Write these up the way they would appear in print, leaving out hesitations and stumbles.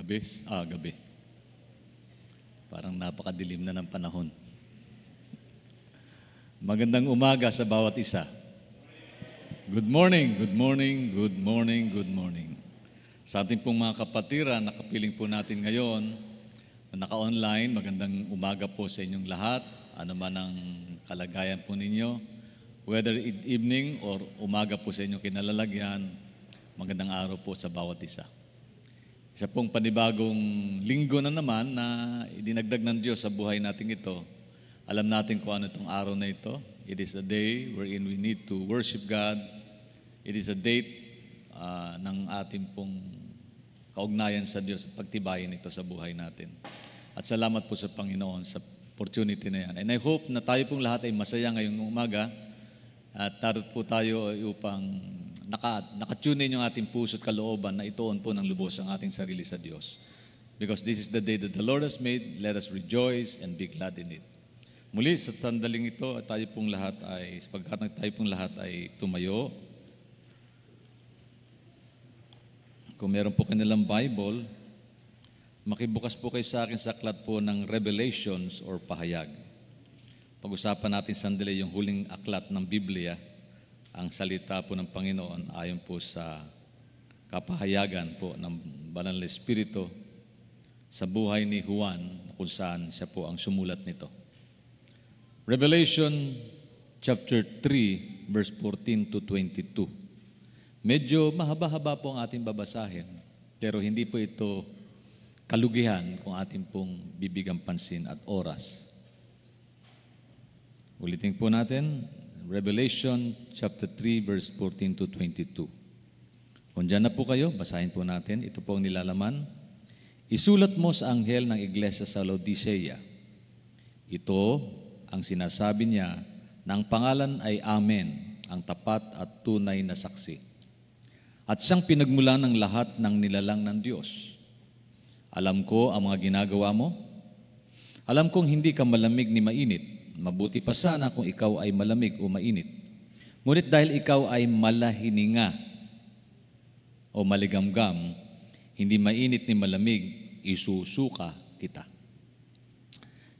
Gabi. Parang napakadilim na ng panahon. Magandang umaga sa bawat isa. Good morning, good morning, good morning, good morning. Sa ating pong mga kapatiran, nakapiling po natin ngayon, naka-online, magandang umaga po sa inyong lahat. Ano man ang kalagayan po ninyo, whether evening or umaga po sa inyong kinalalagyan, magandang araw po sa bawat isa. Isa pong panibagong linggo na naman na idinagdag ng Diyos sa buhay natin ito. Alam natin kung ano itong araw na ito. It is a day wherein we need to worship God. It is a date ng ating pong kaugnayan sa Diyos at pagtibayin ito sa buhay natin. At salamat po sa Panginoon sa opportunity na yan. And I hope na tayo pong lahat ay masaya ngayong umaga at tarot po tayo upang nakatune yung ating puso at kalooban na ituon po ng lubos ang ating sarili sa Diyos. Because this is the day that the Lord has made, let us rejoice and be glad in it. Muli sa sandaling ito, tayo pong lahat ay tumayo. Kung meron po kanilang Bible, makibukas po kayo sa akin sa aklat po ng Revelations or Pahayag. Pag-usapan natin sandali yung huling aklat ng Biblia, ang salita po ng Panginoon ayon po sa kapahayagan po ng Banal na Espiritu sa buhay ni Juan kung saan siya po ang sumulat nito. Revelation chapter 3 verse 14 to 22. Medyo mahaba-haba po ang ating babasahin, pero hindi po ito kalugihan kung ating pong bibigyan pansin at oras. Ulitin po natin, Revelation chapter 3 verse 14 to 22. Kung dyan na po kayo, basahin po natin. Ito po ang nilalaman. Isulat mo sa anghel ng iglesia sa Laodicea. Ito ang sinasabi niya na ang pangalan ay Amen, ang tapat at tunay na saksi. At siyang pinagmula ng lahat ng nilalang ng Diyos. Alam ko ang mga ginagawa mo. Alam kong hindi ka malamig ni mainit. Mabuti pa sana kung ikaw ay malamig o mainit. Ngunit dahil ikaw ay malahininga o maligamgam, hindi mainit ni malamig, isusuka kita.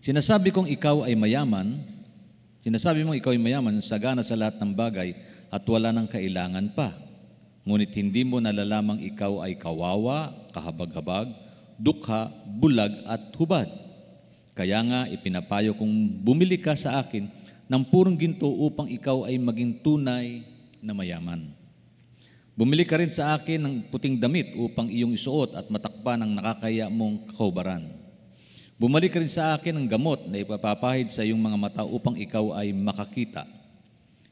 Sinasabi mong ikaw ay mayaman, sagana sa lahat ng bagay at wala nang kailangan pa. Ngunit hindi mo nalalamang ikaw ay kawawa, kahabag-habag, dukha, bulag at hubad. Kaya nga ipinapayo kong bumili ka sa akin ng purong ginto upang ikaw ay maging tunay na mayaman. Bumili ka rin sa akin ng puting damit upang iyong isuot at matakpan ang nakakaya mong kahubaran. Bumalik ka rin sa akin ng gamot na ipapapahid sa iyong mga mata upang ikaw ay makakita.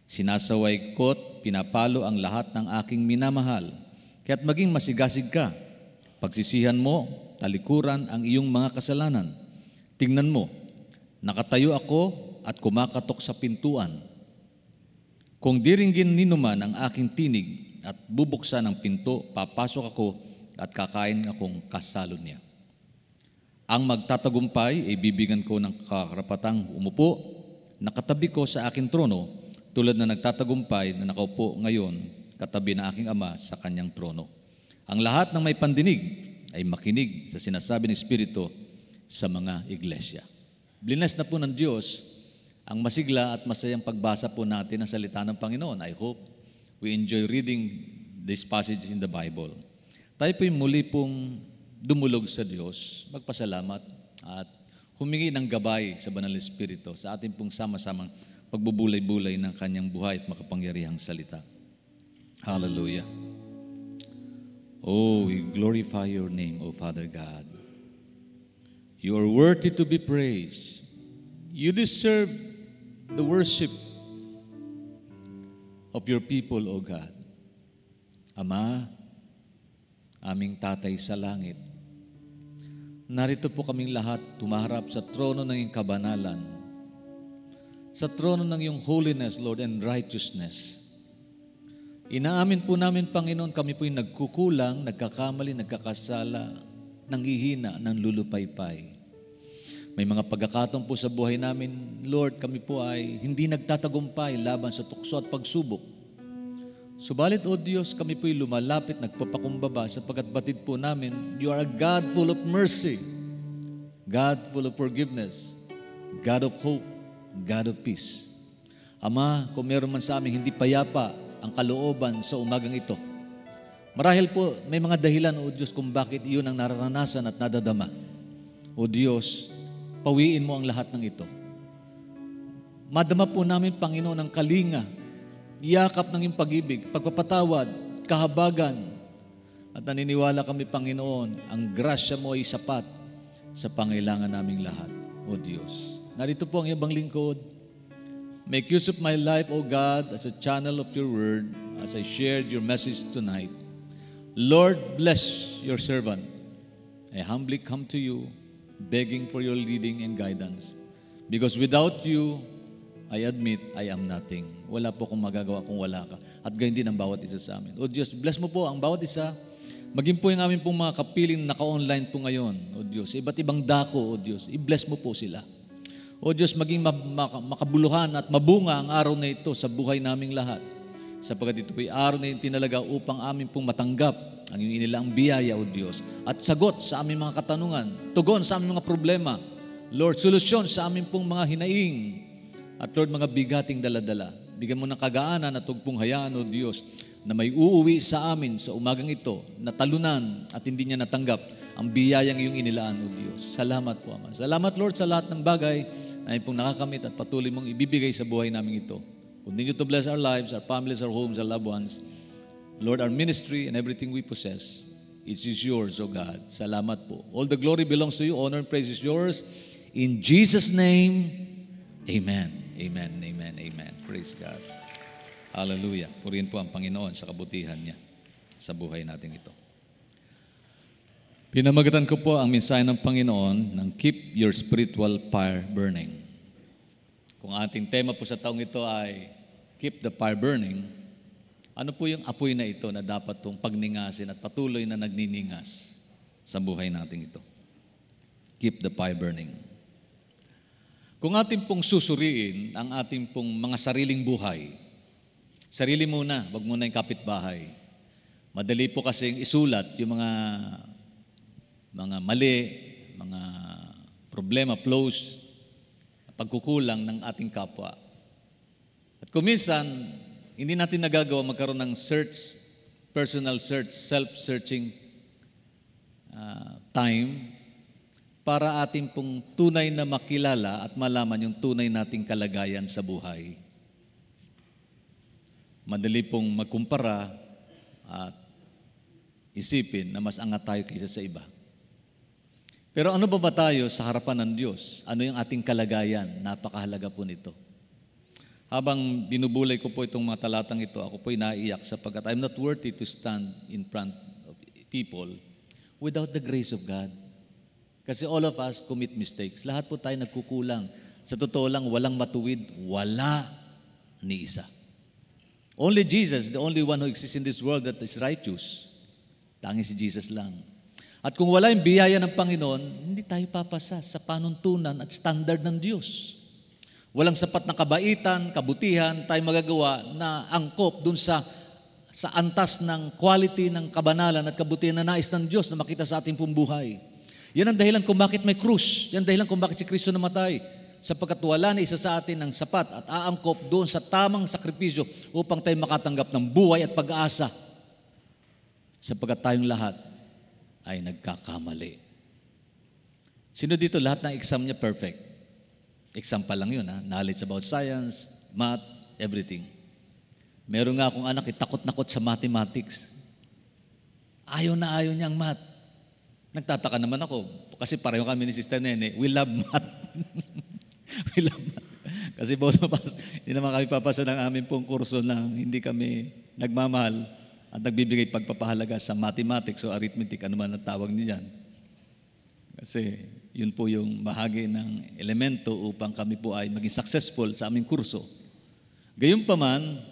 Sinasaway ko't pinapalo ang lahat ng aking minamahal, kaya't maging masigasig ka. Pagsisihan mo, talikuran ang iyong mga kasalanan. Tingnan mo, nakatayo ako at kumakatok sa pintuan. Kung diringgin ninuman ang aking tinig at bubuksan ang pinto, papasok ako at kakain akong kasalo niya. Ang magtatagumpay ay bibigyan ko ng karapatang umupo, nakatabi ko sa aking trono, tulad na nagtatagumpay na nakaupo ngayon katabi ng aking ama sa kanyang trono. Ang lahat ng may pandinig ay makinig sa sinasabi ng Espiritu sa mga iglesia. Blines na po ng Diyos ang masigla at masayang pagbasa po natin ng salita ng Panginoon. I hope we enjoy reading this passage in the Bible. Tayo po'y muli pong dumulog sa Diyos, magpasalamat at humingi ng gabay sa Banal na Espiritu sa ating pong sama-samang pagbubulay-bulay ng kanyang buhay at makapangyarihang salita. Hallelujah. Oh, we glorify your name, O Father God. You are worthy to be praised. You deserve the worship of your people, O God. Ama, aming Tatay sa langit, narito po kaming lahat tumaharap sa trono ng iyong kabanalan, sa trono ng iyong holiness, Lord, and righteousness. Inaamin po namin, Panginoon, kami po'y nagkukulang, nagkakamali, nagkakasala, nanghihina, nanlulupaypay. May mga pagkakataon po sa buhay namin, Lord, kami po ay hindi nagtatagumpay laban sa tukso at pagsubok. Subalit, O Diyos, kami po'y lumalapit, nagpapakumbaba, sapagkat batid po namin, You are a God full of mercy, God full of forgiveness, God of hope, God of peace. Ama, kung meron man sa amin hindi payapa ang kalooban sa umagang ito, marahil po may mga dahilan, O Diyos, kung bakit iyon ang nararanasan at nadadama. O Diyos, pawiin mo ang lahat ng ito. Madama po namin, Panginoon, ang kalinga, iyakap ng iyong pag-ibig, pagpapatawad, kahabagan. At naniniwala kami, Panginoon, ang grasya mo ay sapat sa pangailangan naming lahat, O Diyos. Narito po ang iyong lingkod. Make use of my life, O God, as a channel of your word, as I shared your message tonight. Lord, bless your servant. I humbly come to you, begging for your leading and guidance. Because without you, I admit, I am nothing. Wala po akong magagawa kung wala ka. At gayon din ang bawat isa sa amin. O Diyos, bless mo po ang bawat isa. Maging po yung amin pong mga kapiling naka-online po ngayon. O Diyos, iba't ibang dako, O Diyos. I-bless mo po sila. O Diyos, maging makabuluhan at mabunga ang araw na ito sa buhay naming lahat. Sapagkat ito po'y araw na tinalaga upang amin pong matanggap ang iyong inilaang biyaya, O Diyos. At sagot sa aming mga katanungan, tugon sa aming mga problema. Lord, solusyon sa aming pong mga hinaing. At Lord, mga bigating daladala, bigyan mo ng kagaanan at huwag pong hayaan, O Diyos, na may uuwi sa amin sa umagang ito, na talunan at hindi niya natanggap ang biyayang iyong inilaan, O Diyos. Salamat po, Ama. Salamat, Lord, sa lahat ng bagay na iyong pong nakakamit at patuloy mong ibibigay sa buhay namin ito. Continue to bless our lives, our families, our homes, our loved ones. Lord, our ministry and everything we possess, it is yours, O God. Salamat po. All the glory belongs to you. Honor and praise is yours. In Jesus' name, amen. Amen, amen, amen. Praise God. Hallelujah. Purihin po ang Panginoon sa kabutihan niya sa buhay natin ito. Pinamagatan ko po ang mensahe ng Panginoon ng Keep Your Spiritual Fire Burning. Kung ating tema po sa taong ito ay Keep the Fire Burning, ano po yung apoy na ito na dapat itong pagningasin at patuloy na nagniningas sa buhay natin ito? Keep the fire burning. Kung ating pong susuriin ang ating pong mga sariling buhay, sarili muna, wag muna yung kapitbahay. Madali po kasing isulat yung mga mali, mga problema, flaws, pagkukulang ng ating kapwa. At kung minsan, hindi natin nagagawa magkaroon ng search, personal search, self-searching time para ating pong tunay na makilala at malaman yung tunay nating kalagayan sa buhay. Madali pong magkumpara at isipin na mas angat tayo kaysa sa iba. Pero ano ba tayo sa harapan ng Diyos? Ano yung ating kalagayan? Napakahalaga po nito. Habang binubulay ko po itong mga talatang ito, ako po'y naiiyak sapagkat I'm not worthy to stand in front of people without the grace of God. Kasi all of us commit mistakes. Lahat po tayo nagkukulang. Sa totoo lang, walang matuwid, wala ni isa. Only Jesus, the only one who exists in this world that is righteous. Tanging si Jesus lang. At kung wala yung biyaya ng Panginoon, hindi tayo papasa sa panuntunan at standard ng Diyos. Walang sapat na kabaitan, kabutihan, tayo magagawa na angkop dun sa antas ng quality ng kabanalan at kabutihan na nais ng Diyos na makita sa ating buhay. Yan ang dahilan kung bakit may krus. Yan ang dahilan kung bakit si Kristo namatay. Sapagkat wala na isa sa atin ng sapat at aangkop doon sa tamang sakripisyo upang tayo makatanggap ng buhay at pag-asa. Sapagkat tayong lahat ay nagkakamali. Sino dito lahat ng exam niya perfect? Exam pa lang yun, ha? Knowledge about science, math, everything. Meron nga akong anak, takot-nakot sa mathematics. Ayaw na ayaw niyang math. Nagtataka naman ako, kasi pareho kami ni Sister Nene, we love math. We love math. Kasi hindi naman kami papasa ng aming pong kurso na hindi kami nagmamahal at nagbibigay pagpapahalaga sa mathematics o arithmetic, ano man ang tawag niyan. Kasi yun po yung bahagi ng elemento upang kami po ay maging successful sa aming kurso. Gayunpaman,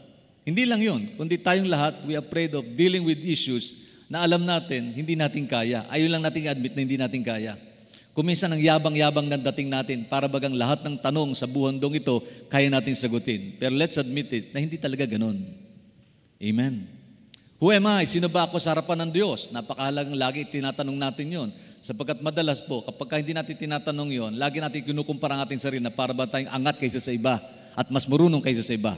hindi lang yun, kundi tayong lahat, we are afraid of dealing with issues na alam natin, hindi natin kaya. Ayaw lang natin i-admit na hindi natin kaya. Kung minsan ang yabang-yabang ng dating natin, para bagang lahat ng tanong sa buhandong ito, kaya natin sagutin. Pero let's admit it, na hindi talaga ganun. Amen. Who am I? Sino ba ako sa harapan ng Diyos? Napakahalagang lagi tinatanong natin yon. Sapagkat madalas po, kapag hindi natin tinatanong yon, lagi natin kinukumpara ang ating sarili na para ba tayong angat kaysa sa iba at mas marunong kaysa sa iba.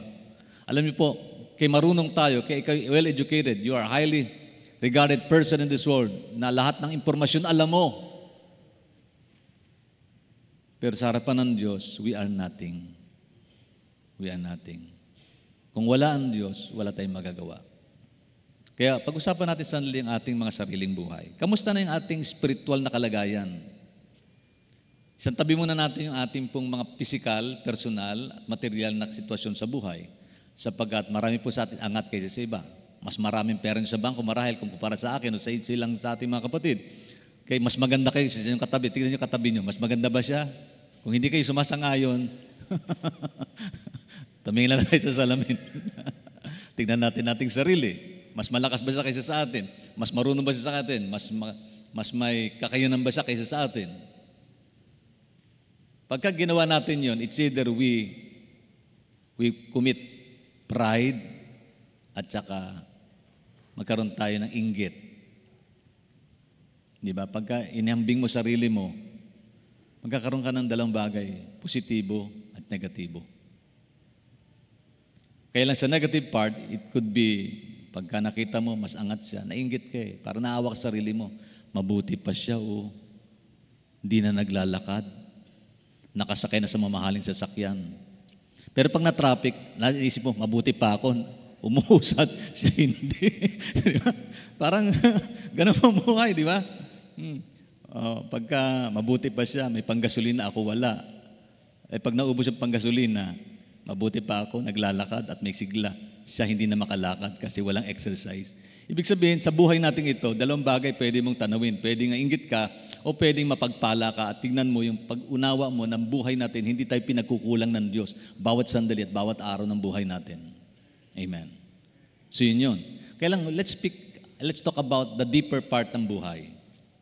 Alam niyo po, kay marunong tayo, kay ikaw well-educated, you are highly regarded person in this world, na lahat ng impormasyon alam mo. Pero sa harapan ng Diyos, we are nothing. We are nothing. Kung wala ang Diyos, wala tayong magagawa. Kaya pag-usapan natin sandali ang ating mga sariling buhay. Kamusta na yung ating spiritual na kalagayan? Isang tabi muna natin yung ating pong mga physical, personal at material na sitwasyon sa buhay. Sapagkat marami po sa atin angat kaysa sa iba. Mas maraming pera sa bangko marahil kung kumpara sa akin o sa silang sa ating mga kapatid. Kaya mas maganda kayo sa inyong katabi. Tingnan niyo katabi niyo. Mas maganda ba siya? Kung hindi kayo sumasang-ayon, tumingin lang tayo sa salamin. Tingnan natin ating sarili. Mas malakas ba siya kaysa sa atin? Mas marunong ba siya sa atin? Mas may kakayanan ba siya kaysa sa atin? Pagka ginawa natin yon, it's either we commit pride at saka magkaroon tayo ng inggit. Di ba? Pagka inihambing mo sarili mo, magkakaroon ka ng dalawang bagay, positibo at negatibo. Kaya lang sa negative part, it could be pagka nakita mo, mas angat siya, nainggit ka eh. Para naawa ka sarili mo. Mabuti pa siya o hindi na naglalakad. Nakasakay na sa mamahaling sasakyan. Pero pag na-traffic, naisip mo, mabuti pa ako. Umuusad siya, hindi. Diba? Parang ganun ang buhay, di ba? Pagka mabuti pa siya, may panggasolina, ako wala. Pag naubos yung panggasolina, mabuti pa ako, naglalakad at may sigla. Siya hindi na makalakad kasi walang exercise. Ibig sabihin, sa buhay natin ito, dalawang bagay pwede mong tanawin. Pwede nga inggit ka o pwedeng mapagpala ka at tingnan mo yung pag-unawa mo ng buhay natin, hindi tayo pinagkukulang ng Diyos bawat sandali at bawat araw ng buhay natin. Amen. So yun. Kaya lang, let's talk about the deeper part ng buhay.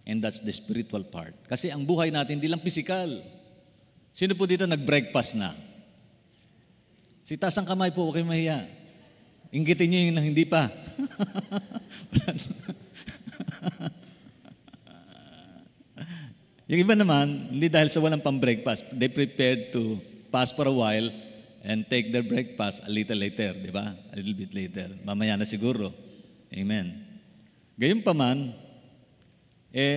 And that's the spiritual part. Kasi ang buhay natin, hindi lang physical. Sino po dito nag-breakfast na? Si taas ang kamay po, huwag kayong mahiya. Inggitin niyo yung hindi pa. Yung iba naman, hindi dahil sa walang pang-breakfast. They prepared to pass for a while and take their breakfast a little later, di ba? A little bit later. Mamaya na siguro. Amen. Gayunpaman,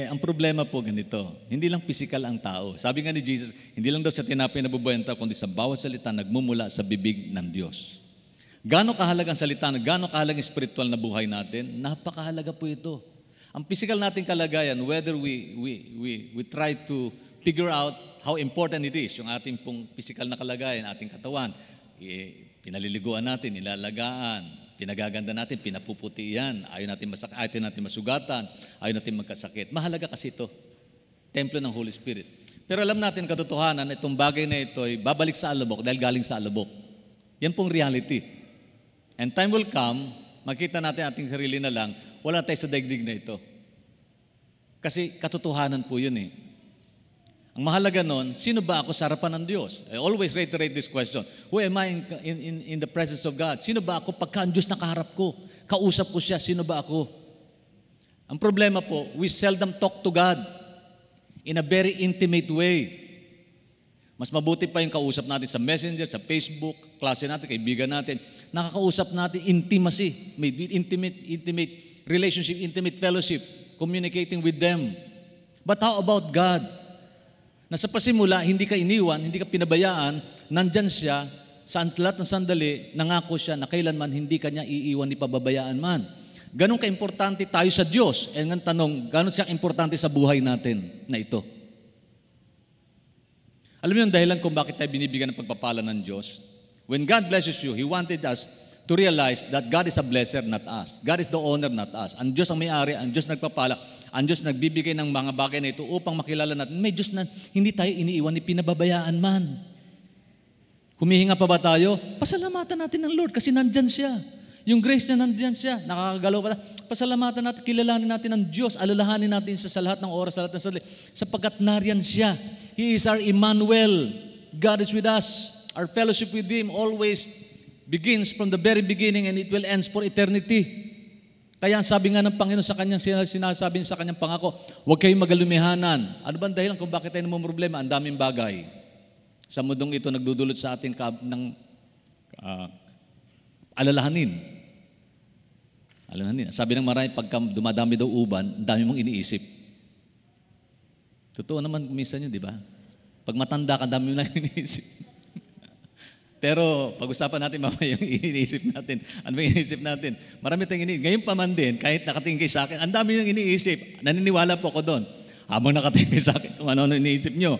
ang problema po ganito, hindi lang physical ang tao. Sabi nga ni Jesus, hindi lang daw sa tinapay na bubuhay ang tao, kundi sa bawat salita nagmumula sa bibig ng Diyos. Gano'ng kahalagang salita, gano'ng kahalagang spiritual na buhay natin, napakahalaga po ito. Ang physical nating kalagayan, whether we try to figure out how important it is, yung ating pong physical na kalagayan, ating katawan, pinaliliguan natin, nilalagaan, pinagaganda natin, pinapuputian, ayaw natin masugatan, ayaw natin magkasakit. Mahalaga kasi ito, templo ng Holy Spirit. Pero alam natin katotohanan, itong bagay na ito ay babalik sa alabok dahil galing sa alabok. Yan pong reality. And time will come, makita natin ating sarili na lang, wala tayo sa daigdig na ito. Kasi katotohanan po yun eh. Ang mahalaga nun, sino ba ako sa harapan ng Diyos? I always reiterate this question. Who am I in the presence of God? Sino ba ako pagka ang Diyos nakaharap ko? Kausap ko siya, sino ba ako? Ang problema po, we seldom talk to God in a very intimate way. Mas mabuti pa yung kausap natin sa Messenger, sa Facebook, klase natin, kaibigan natin. Nakakausap natin intimacy, may intimate relationship, intimate fellowship, communicating with them. But how about God? Na sa pasimula, hindi ka iniwan, hindi ka pinabayaan, nandyan siya, sa lahat ng sandali, nangako siya na kailanman hindi ka niya iiwan ni pababayaan man. Ganon ka-importante tayo sa Diyos. E ang tanong, ganon siya importante sa buhay natin na ito? Alam niyo yung dahilan kung bakit tayo binibigyan ng pagpapala ng Diyos? When God blesses you, He wanted us to realize that God is a blesser, not us. God is the owner, not us. Ang Diyos ang may-ari, ang Diyos nagpapala, ang Diyos nagbibigay ng mga bagay na ito upang makilala natin, may Diyos na hindi tayo iniiwan ni pinababayaan man. Humihinga pa ba tayo? Pasalamatan natin ng Lord kasi nandyan siya. Yung grace niya nandyan siya. Nakakagalaw pa tayo. Pasalamatan natin, kilalanin natin ang Diyos, alalahanin natin sa lahat ng oras, sa lahat ng sandali, sapagkat nariyan siya. He is our Emmanuel. God is with us. Our fellowship with Him always begins from the very beginning and it will end for eternity. Kaya ang sabi nga ng Panginoon sa kanyang sinasabi sa kanyang pangako, huwag kayong magalumihanan. Ano ba ang dahilan kung bakit tayo namang problema? Ang daming bagay. Sa mundong ito nagdudulot sa atin ng alalahanin. Sabi ng marami, pagka dumadami daw uban, ang dami mong iniisip. Totoo naman minsan yun, di ba? Pag matanda ka, dami mo lang iniisip. Pero pag-usapan natin mamaya yung iniisip natin. Ano ba yung iniisip natin? Marami tayong iniisip. Ngayon pa man din, kahit nakatingin kayo sa akin, ang dami yung iniisip. Naniniwala po ako doon. Habang nakatingin kayo sa akin kung ano iniisip nyo.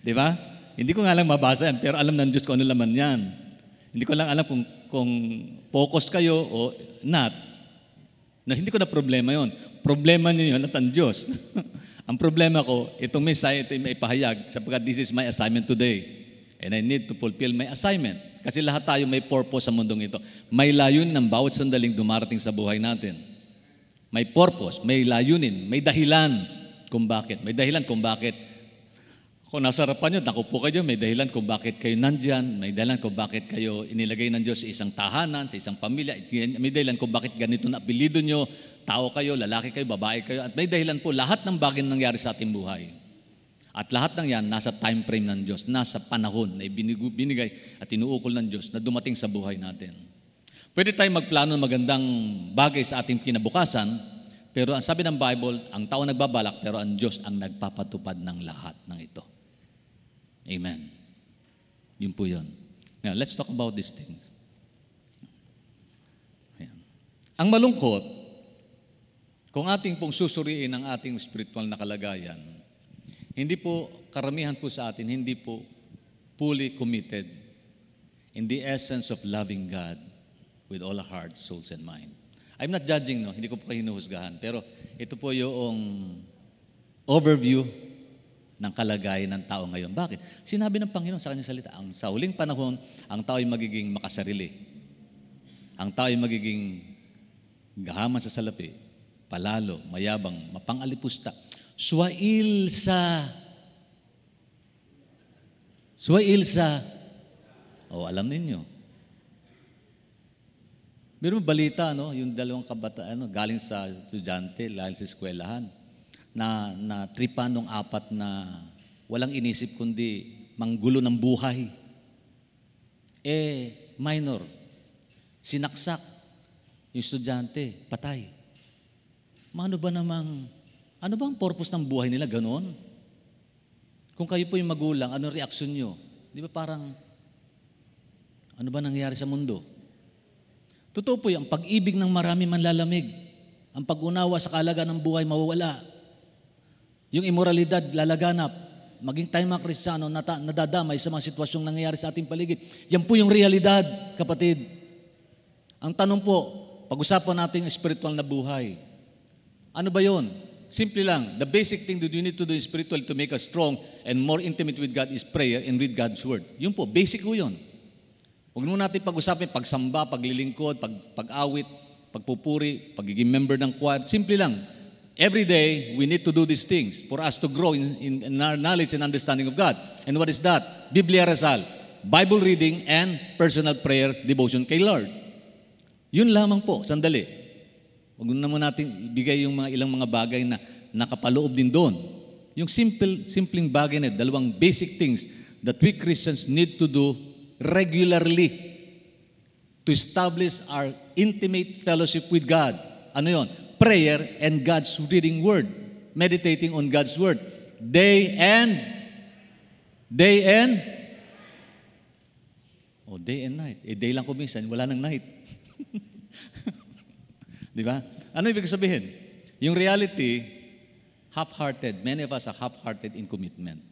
Di ba? Hindi ko nga lang mabasa yan, pero alam ng Diyos kung ano laman yan. Hindi ko lang alam kung focus kayo o not. Hindi ko na problema yon. Problema niyo yun at ang Diyos. Ang problema ko, itong mensahe ito ay maipahayag sapagkat this is my assignment today. And I need to fulfill my assignment. Kasi lahat tayo may purpose sa mundong ito. May layunin ng bawat sandaling dumarating sa buhay natin. May purpose, may layunin, may dahilan kung bakit. May dahilan kung bakit. Kung nasa harapan nyo, nakupo kayo, may dahilan kung bakit kayo nandyan, may dahilan kung bakit kayo inilagay ng Diyos sa isang tahanan, sa isang pamilya, may dahilan kung bakit ganito na apelido nyo, tao kayo, lalaki kayo, babae kayo, at may dahilan po lahat ng bagay na nangyari sa ating buhay. At lahat ng yan, nasa time frame ng Diyos, nasa panahon na binigay at inuukol ng Diyos na dumating sa buhay natin. Pwede tayong magplano ng magandang bagay sa ating kinabukasan, pero ang sabi ng Bible, ang tao nagbabalak, pero ang Diyos ang nagpapatupad ng lahat ng ito. Amen. Yun po yun. Now, let's talk about these things. Ayan. Ang malungkot, kung ating pong susuriin ang ating spiritual na kalagayan, hindi po, karamihan po sa atin, hindi po fully committed in the essence of loving God with all our heart, souls, and mind. I'm not judging, no? Hindi ko po kayo hinuhusgahan. Pero ito po yung overview ng kalagayan ng tao ngayon. Bakit? Sinabi ng Panginoon sa kanyang salita, sa huling panahon, ang tao ay magiging makasarili. Ang tao ay magiging gahaman sa salapi, palalo, mayabang, mapangalipusta, Suwail sa. Alam ninyo. Meron balita, no? Yung dalawang kabataan, galing sa estudyante, galing sa eskwelahan, na tripan ng apat na walang inisip kundi manggulo ng buhay. Minor. Sinaksak. Yung estudyante, patay. Ano ba ang purpose ng buhay nila? Ganon? Kung kayo po yung magulang, anong reaksyon nyo? Di ba parang, ano ba nangyayari sa mundo? Totoo po yung pag-ibig ng marami manlalamig. Ang pag-unawa sa kalagayan ng buhay mawawala. Yung immoralidad lalaganap. Maging tayo mga Kristiyano nadadamay sa mga sitwasyong nangyayari sa ating paligid. Yan po yung realidad, kapatid. Ang tanong po, pag-usapan natin yung spiritual na buhay. Ano ba yun? Simple lang, the basic thing that you need to do in spiritual to make us strong and more intimate with God is prayer and read God's Word. Yun po, basic po yun. Huwag mo natin pag-usapin pagsamba, paglilingkod, pag-awit, pagpupuri, pagiging member ng choir. Simple lang. Every day, we need to do these things for us to grow in our knowledge and understanding of God. And what is that? Biblia Rasal, Bible reading, and personal prayer devotion kay Lord. Yun lamang po, sandali. Huwag naman natin ibigay yung ilang mga bagay na nakapaloob din doon. Yung simpleng bagay na dalawang basic things that we Christians need to do regularly to establish our intimate fellowship with God. Ano yon? Prayer and God's reading Word. Meditating on God's Word. Day and night. Day lang ko minsan, wala nang night. Di ba? Ano ibig sabihin? Yung reality, half-hearted. Many of us are half-hearted in commitment.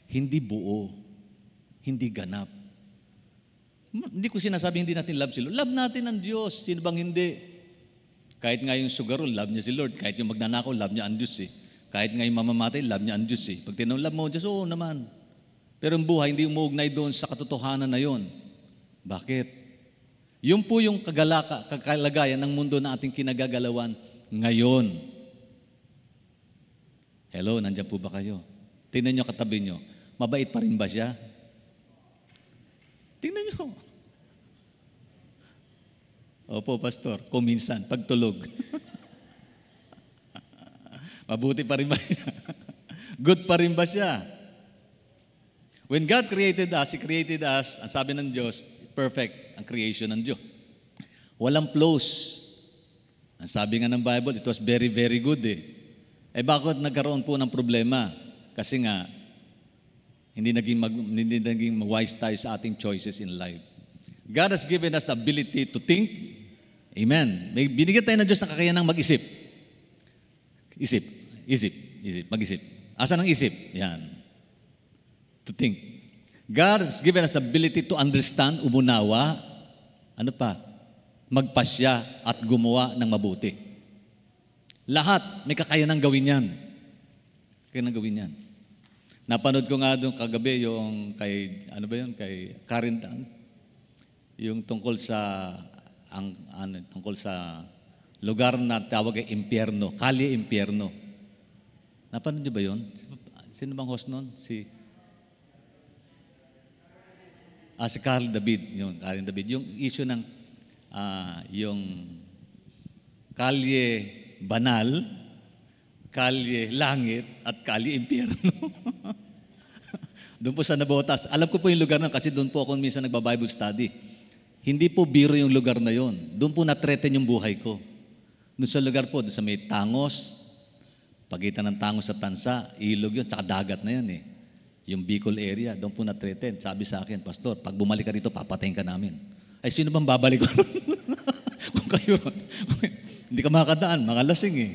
Hindi buo. Hindi ganap. Hindi ko sinasabi hindi natin love si Lord. Love natin ang Diyos. Sino bang hindi? Kahit nga yung sugarol, love niya si Lord. Kahit yung magnanakaw, love niya ang Diyos eh. Kahit nga yung mamamatay, love niya ang Diyos eh. Pag tinanong, love mo Diyos, oo naman. Pero ang buhay, hindi umuugnay doon sa katotohanan na yon. Bakit? Yun po yung kagalagayan ng mundo na ating kinagagalawan ngayon. Hello, nandiyan po ba kayo? Tingnan nyo katabi nyo. Mabait pa rin ba siya? Tingnan nyo. Opo, pastor, kuminsan, pagtulog. Mabuti pa rin ba siya? Good pa rin ba siya? When God created us, He created us, ang sabi ng Diyos, perfect ang creation ng Diyos. Walang flaws. Ang sabi nga ng Bible, it was very, very good eh. Eh bakit nagkaroon po ng problema? Kasi nga, hindi naging wise tayo sa ating choices in life. God has given us the ability to think. Amen. May binigyan tayo ng Diyos na kakayanang mag-isip. Isip. Mag-isip. Asan ang isip? Yan. To think. God has given us the ability to understand, umunawa, ano pa? Magpasya at gumawa ng mabuti. Lahat may kakayanang gawin yan. Kakayanang gawin yan. Napanood ko nga doon kagabi yung kay, ano ba yun? Kay Karen, yung tungkol sa tungkol sa lugar na tawag ay impyerno, Kalye Impyerno. Napanood niyo ba yun? Sino bang host nun? Si Carl David. Yung Karen David. Yung issue ng yung Kalye Banal, Kalye Langit, at Kalye Impyerno. Doon po sa Nabotas. Alam ko po yung lugar na kasi doon po ako minsan nagba-Bible study. Hindi po biro yung lugar na yon. Doon po na-threaten yung buhay ko. Doon sa lugar po, doon sa may Tangos, pagitan ng Tangos sa Tansa, ilog yun, tsaka dagat na yan eh. Yung Bicol area, doon po na-threaten. Sabi sa akin, Pastor, pag bumalik ka rito, papatayin ka namin. Ay, sino bang babalik ko? Kung kayo, hindi ka makakadaan, mga lasing eh.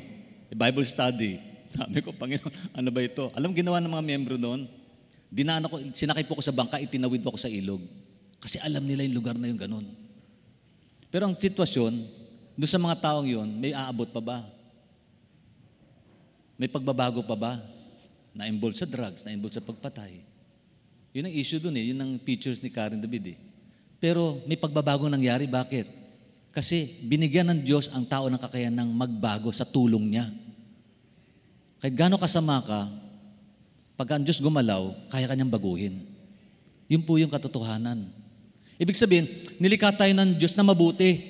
Bible study. Sabi ko, Panginoon, ano ba ito? Alam ginawa ng mga miyembro noon? Dinaan ako, sinakay po ko sa bangka, itinawid po ako sa ilog. Kasi alam nila yung lugar na yung ganun. Pero ang sitwasyon, doon sa mga taong yun, may aabot pa ba? May pagbabago pa ba? Na-involve sa drugs, na-involve sa pagpatay. Yun ang issue doon eh. Yun ang pictures ni Karen David eh. Pero may pagbabago nangyari. Bakit? Kasi binigyan ng Diyos ang tao ng kakayanang magbago sa tulong niya. Kahit gaano kasama ka, pag ang Diyos gumalaw, kaya kanyang baguhin. Yun po yung katotohanan. Ibig sabihin, nilikha tayo ng Diyos na mabuti.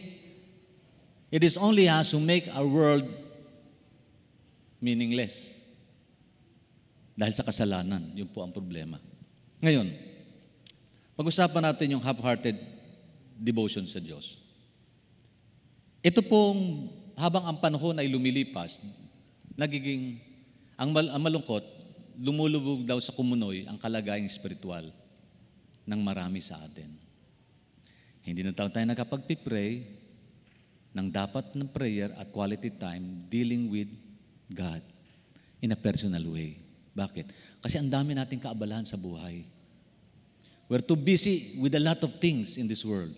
It is only us who make our world meaningless. Dahil sa kasalanan, yun po ang problema. Ngayon, pag-usapan natin yung half-hearted devotion sa Diyos. Ito pong, habang ang panahon ay lumilipas, nagiging, ang malungkot, lumulubog daw sa kumunoy ang kalagayang espiritual ng marami sa atin. Hindi na tayo nakapag-pray ng dapat ng prayer at quality time dealing with God in a personal way. Bakit? Kasi ang dami nating kaabalahan sa buhay. We're too busy with a lot of things in this world.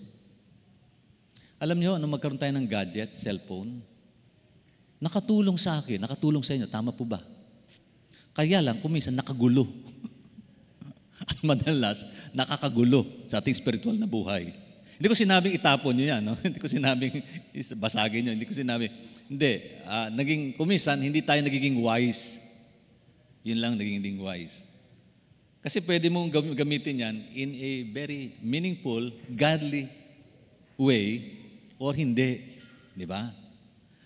Alam niyo, nung magkaroon tayo ng gadget, cellphone, nakatulong sa akin, nakatulong sa inyo, tama po ba? Kaya lang, kuminsan nakagulo. At madalas, nakakagulo sa ating spiritual na buhay. Hindi ko sinabing itapon nyo yan, no? Hindi ko sinabing basagin nyo, hindi ko sinabing, hindi, kuminsan, hindi tayo nagiging wise. Yun lang, nagiging wise. Kasi pwede mong gamitin yan in a very meaningful, godly way or hindi. Di ba?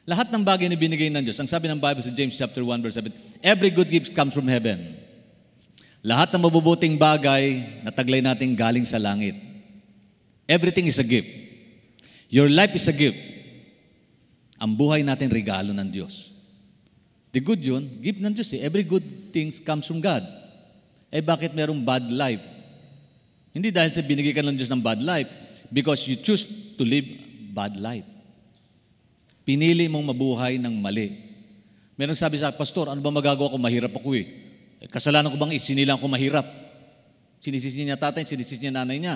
Lahat ng bagay na binigay ng Diyos, ang sabi ng Bible sa James chapter 1 verse 7, every good gift comes from heaven. Lahat ng mabubuting bagay na taglay natin galing sa langit. Everything is a gift. Your life is a gift. Ang buhay natin regalo ng Diyos. The good yun, gift ng Diyos eh. Every good thing comes from God. Eh bakit merong bad life? Hindi dahil sa binigay ka ng Diyos ng bad life, because you choose to live bad life. Pinili mong mabuhay ng mali. Merong sabi sa Pastor, ano ba magagawa ko? Mahirap ako eh. Kasalanan ko bang sinilang ko mahirap? Sinisisi niya tatay, sinisisi niya nanay niya.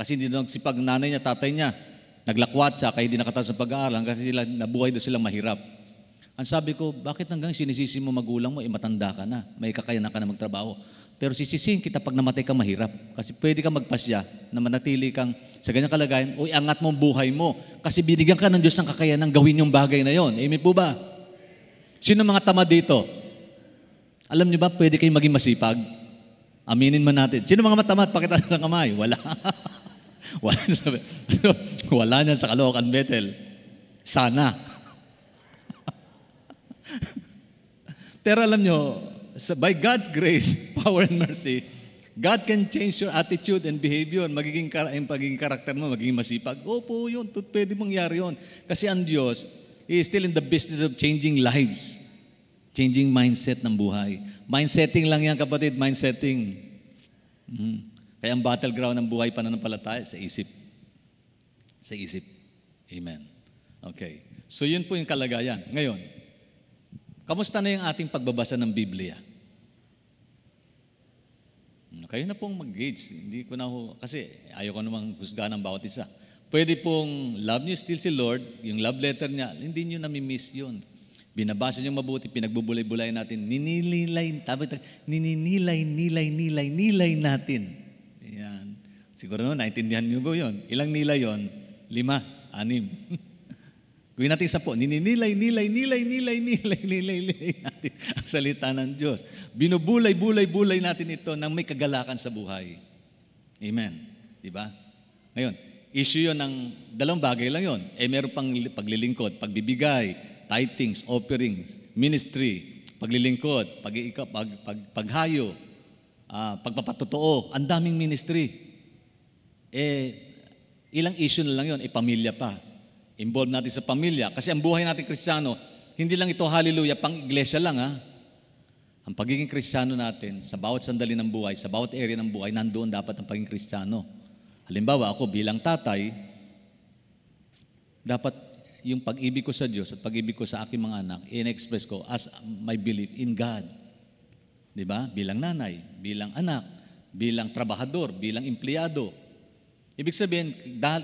Kasi hindi nagsipag nanay niya, tatay niya. Naglakwat siya, kaya hindi nakataas sa pag-aaral kasi sila, nabuhay doon silang mahirap. Ang sabi ko, bakit hanggang sinisisi mo magulang mo, matanda ka na, may kakayanan ka na magtrabaho. Pero sisisihin kita pag namatay ka mahirap. Kasi pwede kang magpasya na manatili kang sa ganyang kalagayan, o iangat mo ang buhay mo. Kasi binigyan ka ng Diyos ng kakayanan gawin yung bagay na yon. Amen po ba? Sino mga tamad dito? Alam niyo ba, pwede kayong maging masipag? Aminin man natin. Sino mga matamad? Pakita ng kamay. Wala. Wala na sa, wala na sa Caloocan, Bethel. Sana. Pero alam nyo, by God's grace, power and mercy, God can change your attitude and behavior. Yung pagiging karakter mo, magiging masipag. Opo, yun. Pwede mangyari yun. Kasi ang Diyos, He is still in the business of changing lives. Changing mindset ng buhay. Mindsetting lang yan, kapatid. Mindsetting. Kaya ang battleground ng buhay pananampalataya sa isip. Sa isip. Amen. Okay. So yun po yung kalagayan. Ngayon, kamusta na yung ating pagbabasa ng Biblia? Kayo na pong mag-gauge. Hindi ko na kasi ayaw ko namang husgahan ng bawat isa. Pwede pong love niyo still si Lord, yung love letter niya, hindi niyo nami-miss yun. Binabasa niyo mabuti, pinagbubulay-bulay natin, nilay natin. Yan. Siguro no, naintindihan niyo po yun. Ilang nilay yun? 5, 6. Gawin natin 10. Nilay natin ang salita ng Diyos. Binubulay-bulay natin ito nang may kagalakan sa buhay. Amen. Diba? Ngayon, issue yun ng dalawang bagay lang yun. Meron pang paglilingkod, pagbibigay, tithings, offerings, ministry, paglilingkod, paghayo, pagpapatotoo. Ang daming ministry. Ilang issue na lang yun, pamilya pa. Involve natin sa pamilya. Kasi ang buhay natin Kristiyano, hindi lang ito hallelujah, pang iglesia lang ha. Ang pagiging Kristiyano natin, sa bawat sandali ng buhay, sa bawat area ng buhay, nandoon dapat ang pagiging Kristiyano. Halimbawa, ako bilang tatay, dapat yung pag-ibig ko sa Diyos at pag-ibig ko sa aking mga anak, in-express ko as my belief in God. Diba? Bilang nanay, bilang anak, bilang trabahador, bilang empleyado. Ibig sabihin,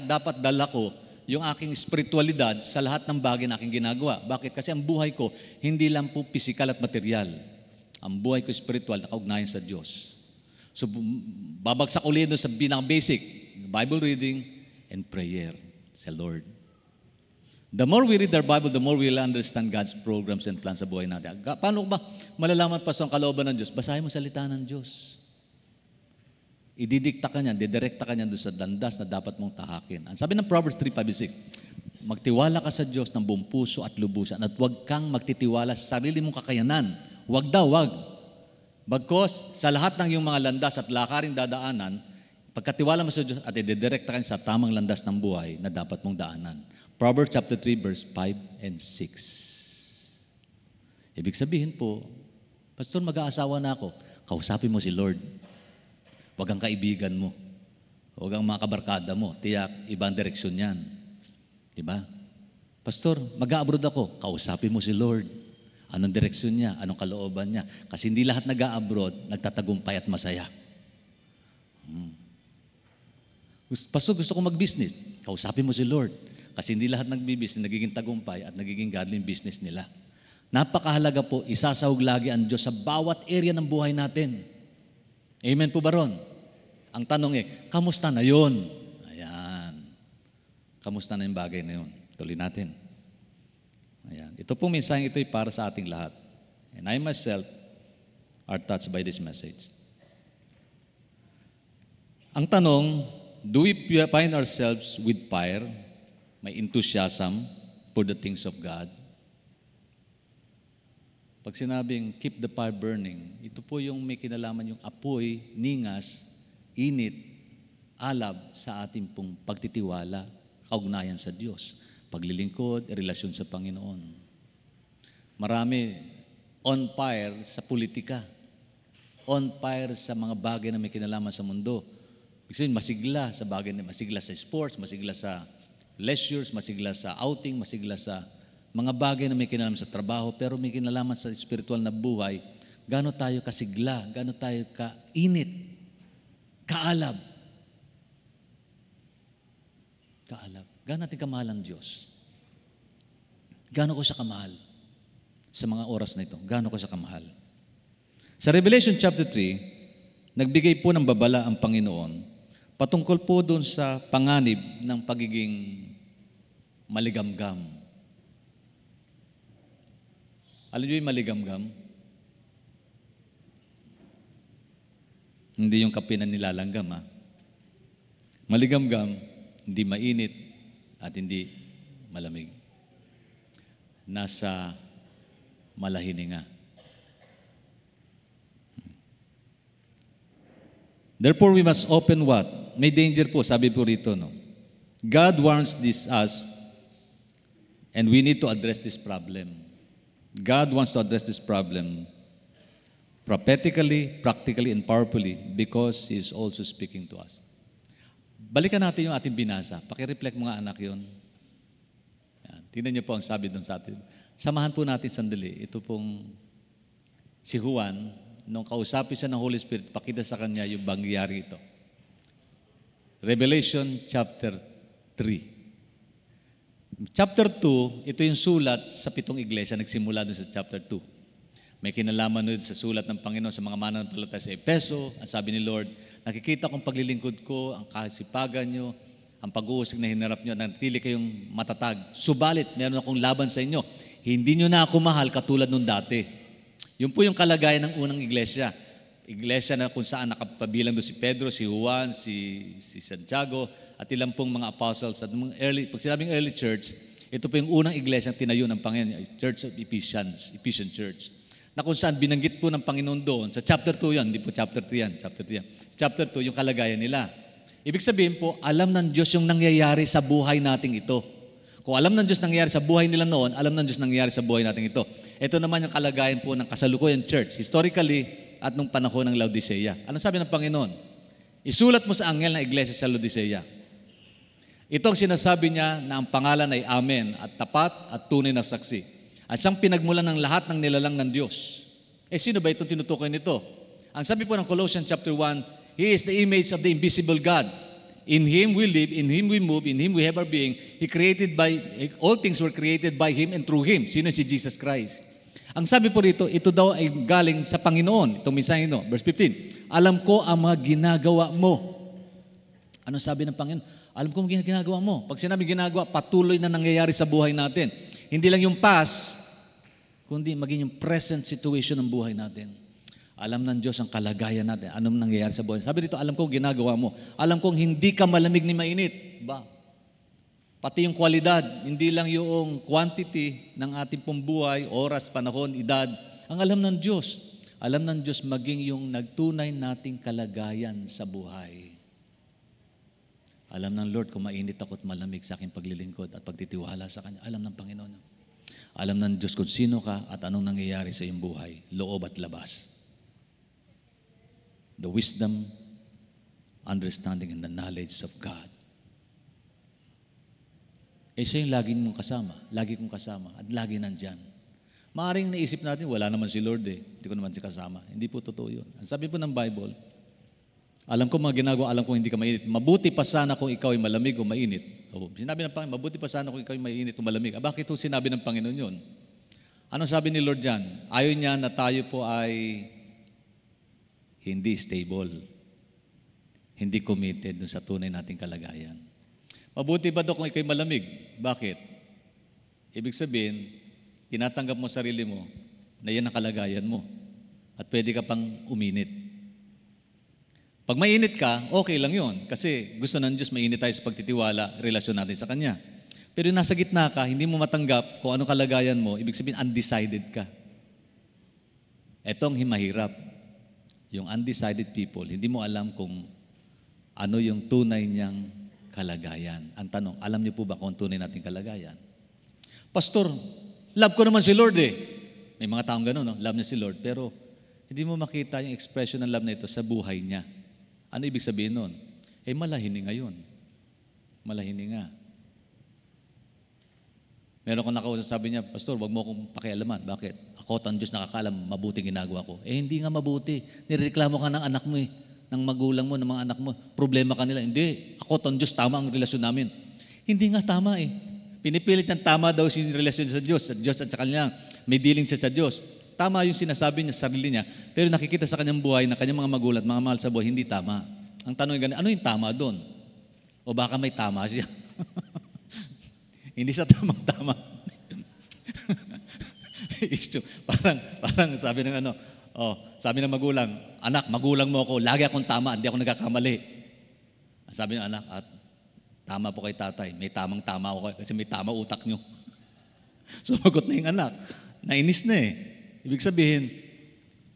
dapat dala ko yung aking spiritualidad sa lahat ng bagay na aking ginagawa. Bakit? Kasi ang buhay ko, hindi lang po physical at material. Ang buhay ko spiritual, nakaugnayan sa Diyos. So, babagsak ulit doon sa pinaka-basic, Bible reading and prayer sa Lord. The more we read our Bible, the more we'll understand God's programs and plans sa buhay natin. Paano ba malalaman pa sa kalooban ng Diyos? Basahin mo salita ng Diyos. Ididikta ka niyan, didirekta ka niyan doon sa landas na dapat mong tahakin. Ang sabi ng Proverbs 3:5-6, magtiwala ka sa Diyos ng buong puso at lubusan at huwag kang magtitiwala sa sarili mong kakayanan. Huwag daw, huwag. Bagkos, sa lahat ng iyong mga landas at lakaring dadaanan, pagkatiwala mo sa Diyos at ididirekta ka sa tamang landas ng buhay na dapat mong daanan. Proverbs chapter 3, verse 5 and 6. Ibig sabihin po, Pastor, mag-aasawa na ako. Kausapin mo si Lord. Huwag ang kaibigan mo. Huwag ang mga kabarkada mo. Tiyak, ibang direksyon yan. Diba? Pastor, mag-a-abroad ako. Kausapin mo si Lord. Anong direksyon niya? Anong kalooban niya? Kasi hindi lahat nag-a-abroad, nagtatagumpay at masaya. Pastor, gusto ko mag-business. Kausapin mo si Lord. Kasi hindi lahat nag-business, nagiging tagumpay at nagiging godly business nila. Napakahalaga po, isasahog lagi ang Diyos sa bawat area ng buhay natin. Amen po ba ron? Ang tanong kamusta na yun? Ayan. Kamusta na yung bagay na yun? Tuloy natin. Ayan. Ito pong mensaheng ito ay para sa ating lahat. And I myself are touched by this message. Ang tanong, do we find ourselves with fire, may enthusiasm for the things of God? Pag sinabing, keep the fire burning, ito po yung may kinalaman yung apoy, ningas, init, alab sa ating pong pagtitiwala, kaugnayan sa Diyos, paglilingkod, relasyon sa Panginoon. Marami on fire sa politika, on fire sa mga bagay na may kinalaman sa mundo. Ibig sabihin, masigla sa bagay na masigla sa sports, masigla sa leisures, masigla sa outing, masigla sa mga bagay na may kinalaman sa trabaho, pero may kinalaman sa spiritual na buhay, gaano tayo kasigla, gaano tayo kainit, kaalab. Kaalab. Gaano natin kamahal ang Diyos? Gaano ko siya kamahal? Sa mga oras na ito, gaano ko siya kamahal? Sa Revelation chapter 3, nagbigay po ng babala ang Panginoon patungkol po doon sa panganib ng pagiging maligamgam. Alam niyo yung maligamgam? Hindi yung kape na nilalanggam, ha? Maligamgam, hindi mainit, at hindi malamig. Nasa malahininga. Therefore, we must open what? May danger po, sabi po rito, no? God warns us, and we need to address this problem. God wants to address this problem prophetically, practically, and powerfully because He is also speaking to us. Balikan natin yung ating binasa. Pakireflect mga anak yun. Yan. Tingnan niyo po ang sabi doon sa atin. Samahan po natin sandali. Ito pong si Juan, nung kausapin siya ng Holy Spirit, pakita sa kanya yung bangyari ito. Revelation chapter 3. Chapter 2, ito yung sulat sa 7 iglesia, nagsimula doon sa chapter 2. May kinalaman doon sa sulat ng Panginoon sa mga mananampalataya sa Efeso. Ang sabi ni Lord, nakikita kong paglilingkod ko, ang kasipagan nyo, ang pag-uusig na hinarap nyo, nanatili kayong matatag. Subalit, meron akong laban sa inyo. Hindi nyo na ako mahal katulad nung dati. Yun po yung kalagayan ng unang iglesia. Iglesia na kung saan nakapabilang doon si Pedro, si Juan, si Santiago, at ilang pong mga apostles. At mga pag sinabing early church, ito po yung unang iglesia na tinayo ng Panginoon, Church of Ephesian Church. Na kung saan binanggit po ng Panginoon doon, sa chapter 2 yan, hindi po chapter 3 yan, chapter 3 yan. Chapter 2, yung kalagayan nila. Ibig sabihin po, alam ng Diyos yung nangyayari sa buhay nating ito. Kung alam ng Diyos nangyayari sa buhay nila noon, alam ng Diyos nangyayari sa buhay nating ito. Ito naman yung kalagayan po ng kasalukuyan church, historically, at nung panahon ng Laodicea. Anong sabi ng Panginoon? Isulat mo sa anghel ng iglesia sa Laodicea. Ito ang sinasabi niya na ang pangalan ay Amen at tapat at tunay na saksi. At siyang pinagmulan ng lahat ng nilalang ng Diyos. Sino ba itong tinutukoy nito? Ang sabi po ng Colossians chapter 1, He is the image of the invisible God. In Him we live, in Him we move, in Him we have our being. All things were created by Him and through Him. Sino si Jesus Christ? Ang sabi po rito, ito daw ay galing sa Panginoon. Itong mensahe ito. Verse 15, alam ko ang mga ginagawa mo. Ano sabi ng Panginoon? Alam ko ang ginagawa mo. Pag sinabi ginagawa, patuloy na nangyayari sa buhay natin. Hindi lang yung past, kundi maging yung present situation ng buhay natin. Alam ng Diyos ang kalagayan natin. Anong nangyayari sa buhay. Sabi dito, alam ko ginagawa mo. Alam kong hindi ka malamig ni mainit. Ba? Pati yung kwalidad, hindi lang yung quantity ng ating pong buhay, oras, panahon, edad. Ang alam ng Diyos. Alam ng Diyos maging yung nagtunay nating kalagayan sa buhay. Alam ng Lord kung mainit ako at malamig sa aking paglilingkod at pagtitiwala sa Kanya. Alam ng Panginoon. Alam ng Diyos kung sino ka at anong nangyayari sa iyong buhay, loob at labas. The wisdom, understanding, and the knowledge of God. Siya yung lagi mong kasama, lagi kong kasama, at lagi nandyan. Maaaring naisip natin, wala naman si Lord hindi ko naman siya kasama. Hindi po totoo yun. Ang sabi po ng Bible, alam ko mga ginagawa, alam ko hindi ka mainit. Mabuti pa sana kung ikaw ay malamig o mainit. Sinabi ng Panginoon, mabuti pa sana kung ikaw ay mainit o malamig. Bakit ito sinabi ng Panginoon yun? Anong sabi ni Lord dyan? Ayaw niya na tayo po ay hindi stable, hindi committed dun sa tunay nating kalagayan. Mabuti ba daw kung ikaw ay malamig? Bakit? Ibig sabihin, tinatanggap mo sarili mo na yan ang kalagayan mo at pwede ka pang uminit. Pag mainit ka, okay lang yun. Kasi gusto ng Diyos mainit tayo sa pagtitiwala, relasyon natin sa Kanya. Pero nasa gitna ka, hindi mo matanggap kung anong kalagayan mo, ibig sabihin undecided ka. Etong mahirap. Yung undecided people, hindi mo alam kung ano yung tunay niyang kalagayan. Ang tanong, alam niyo po ba kung tunay nating kalagayan? Pastor, love ko naman si Lord May mga taong gano'n, no? Love niya si Lord. Pero hindi mo makita yung expression ng love na ito sa buhay niya. Ano ibig sabihin nun? Malahininga yun. Malahininga. Meron akong nakausap, sabi niya, Pastor, wag mo akong pakialaman. Bakit? Ako at ang Diyos nakakalam, mabuting ginagawa ko. Hindi nga mabuti. Nireklamo ka ng anak mo ng magulang mo, ng mga anak mo. Problema ka nila. Hindi. Ako at ang Diyos, tama ang relasyon namin. Hindi nga tama Pinipilit ng tama daw yung relasyon sa Diyos. At Diyos at sa kanya, may dealing siya sa Diyos. Tama yung sinasabi niya sa sarili niya, pero nakikita sa kanyang buhay na kanyang mga magulang at mga mahal sa buhay, hindi tama. Ang tanong yung ano yung tama doon? O baka may tama siya? Hindi siya tamang-tama. parang sabi ng sabi ng magulang, anak, magulang mo ako, lagi akong tama, hindi ako nagkakamali. Sabi ng anak, at tama po kay tatay. May tamang-tama ako kasi may tama utak nyo. Sumagot na yung anak. Nainis na eh. Ibig sabihin,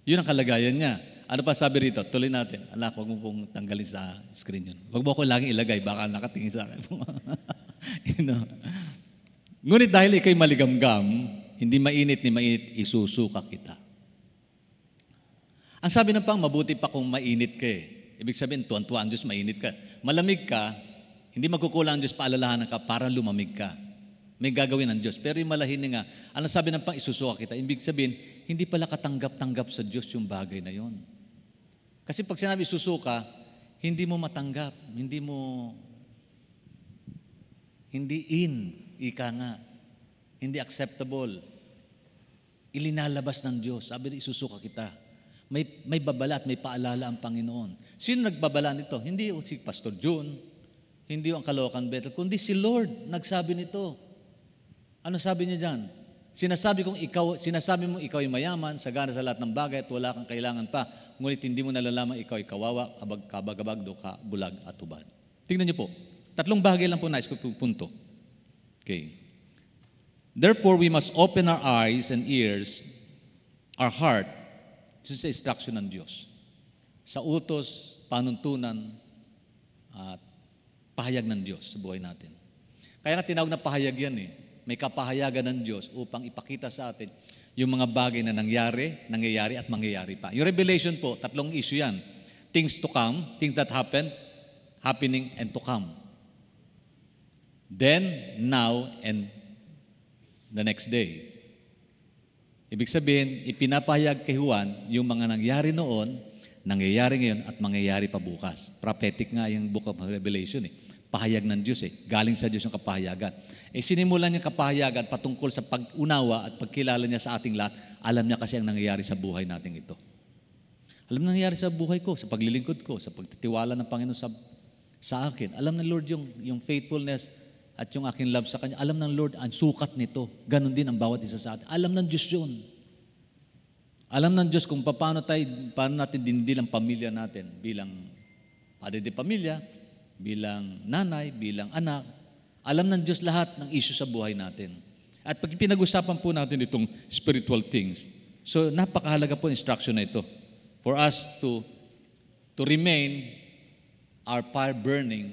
yun ang kalagayan niya. Ano pa sabi rito? Tuloy natin. Anak, huwag mo pong tanggalin sa screen yun. Huwag mo ako laging ilagay, baka nakatingin sa akin. You know? Ngunit dahil ikay maligamgam, hindi mainit ni mainit, isusuka kita. Ang sabi ng pang, mabuti pa kung mainit ka eh. Ibig sabihin, tuwan-tuwa ang Diyos, mainit ka. Malamig ka, hindi magkukulang ang Diyos, paalalahanan ka para lumamig ka. May gagawin ng Diyos. Pero yung malahin nga, ano sabi ng pang, isusuka kita. Ibig sabihin, hindi pala katanggap-tanggap sa Diyos yung bagay na yon. Kasi pag sinabi susuka, hindi mo matanggap, hindi ika nga, hindi acceptable. Ilinalabas ng Diyos. Sabi rin, isusuka kita. May babala at may paalala ang Panginoon. Sino nagbabala nito? Hindi si Pastor June, hindi yung Caloocan Bethel, kundi si Lord nagsabi nito. Ano sabi niya dyan? Sinasabi mo ikaw ay mayaman, sagana sa lahat ng bagay at wala kang kailangan pa, ngunit hindi mo nalalaman ikaw ay kawawa, kabagabag, duka, bulag at hubad. Tingnan niyo po. 3 bagay lang po nais ko punto. Okay. Therefore, we must open our eyes and ears, our heart, sa instruction ng Diyos. Sa utos, panuntunan, at pahayag ng Diyos sa buhay natin. Kaya nga tinawag na pahayag yan eh. May kapahayagan ng Diyos upang ipakita sa atin yung mga bagay na nangyayari at mangyayari pa. Yung Revelation po, 3 issue yan. Things to come, things that happen, happening, and to come. Then, now, and the next day. Ibig sabihin, ipinapahayag kay Juan yung mga nangyari noon, nangyayari ngayon, at mangyayari pa bukas. Prophetic nga yung Book of Revelation eh. Pahayag ng Diyos eh. Galing sa Diyos yung kapahayagan. Sinimulan niya kapahayagan patungkol sa pag-unawa at pagkilala niya sa ating lahat. Alam niya kasi ang nangyayari sa buhay natin ito. Alam na nangyayari sa buhay ko, sa paglilingkod ko, sa pagtitiwala ng Panginoon sa akin. Alam ng Lord yung faithfulness at yung aking love sa Kanya. Alam ng Lord ang sukat nito. Ganon din ang bawat isa sa atin. Alam ng Diyos yun. Alam ng Diyos kung paano natin dindil ang pamilya natin bilang padre de pamilya, bilang nanay, bilang anak. Alam ng Diyos lahat ng issue sa buhay natin. At pag pinag-usapan po natin itong spiritual things, so napakahalaga po instruction na ito for us to remain our fire burning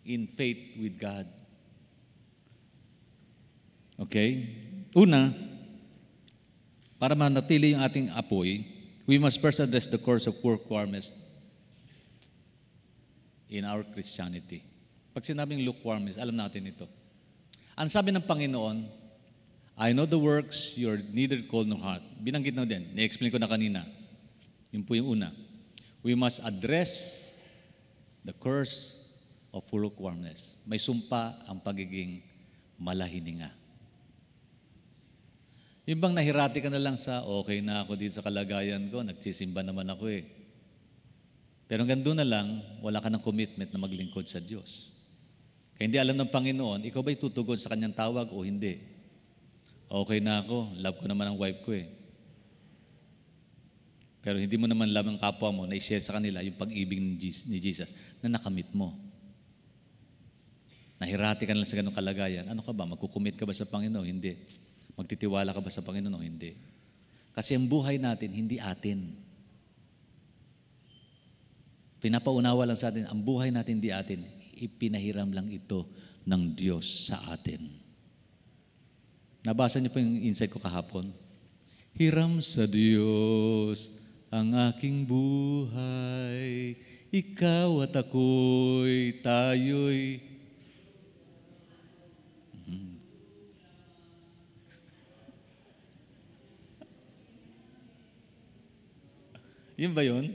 in faith with God. Okay? Una, para manatili yung ating apoy, we must first address the course of lukewarmness in our Christianity. Pag sinabing lukewarmness, alam natin ito. Ang sabi ng Panginoon, I know the works, you're neither cold nor hot. Binanggit na din, ni-explain ko na kanina. Yun po yung una. We must address the curse of lukewarmness. May sumpa ang pagiging malahininga. Yung bang nahirati ka na lang sa, okay na ako dito sa kalagayan ko, nagsisimba naman ako eh. Pero hanggang doon na lang, wala ka ng commitment na maglingkod sa Diyos. Kaya hindi alam ng Panginoon, ikaw ba'y tutugon sa Kanyang tawag o hindi? Okay na ako, love ko naman ang wife ko eh. Pero hindi mo naman love ang kapwa mo na i-share sa kanila yung pag-ibig ni Jesus na nakamit mo. Nahirati ka na lang sa ganong kalagayan. Ano ka ba? Magkukumit ka ba sa Panginoon? Hindi. Magtitiwala ka ba sa Panginoon? Hindi. Kasi ang buhay natin, hindi atin. Pinapaunawa lang sa atin, ang buhay natin hindi atin, ipinahiram lang ito ng Diyos sa atin. Nabasa niyo po yung insight ko kahapon? Hiram sa Diyos ang aking buhay, ikaw at ako'y tayo'y Yun ba yun?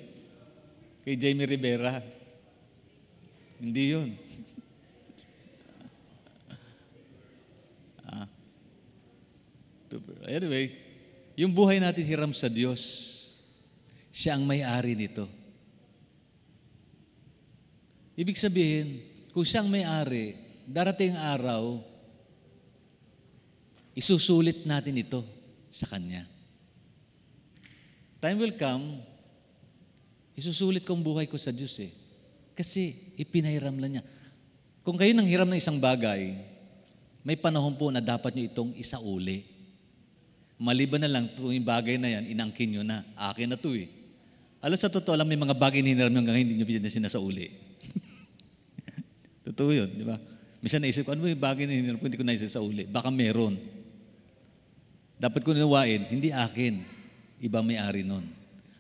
Kay Jamie Rivera. Hindi yun. Anyway, yung buhay natin hiram sa Diyos. Siya ang may-ari nito. Ibig sabihin, kung siya ang may-ari, darating ang araw, isusulit natin ito sa Kanya. Time will come, isusulit ko ang buhay ko sa Diyos eh. Kasi ipinahiram lang niya. Kung kayo nang hiram ng isang bagay, may panahon po na dapat nyo itong isauli. Maliban na lang, yung bagay na yan, inangkin nyo na. Akin na to eh. Alam, sa totoo lang, may mga bagay na hiniram nyo hanggang hindi nyo sinasauli. Totoo yun, di ba? Minsan naisip ko, ano ba yung bagay na hiniram ko, hindi ko naisasauli? Baka meron. Dapat ko nawain, hindi akin. Iba may-ari nun.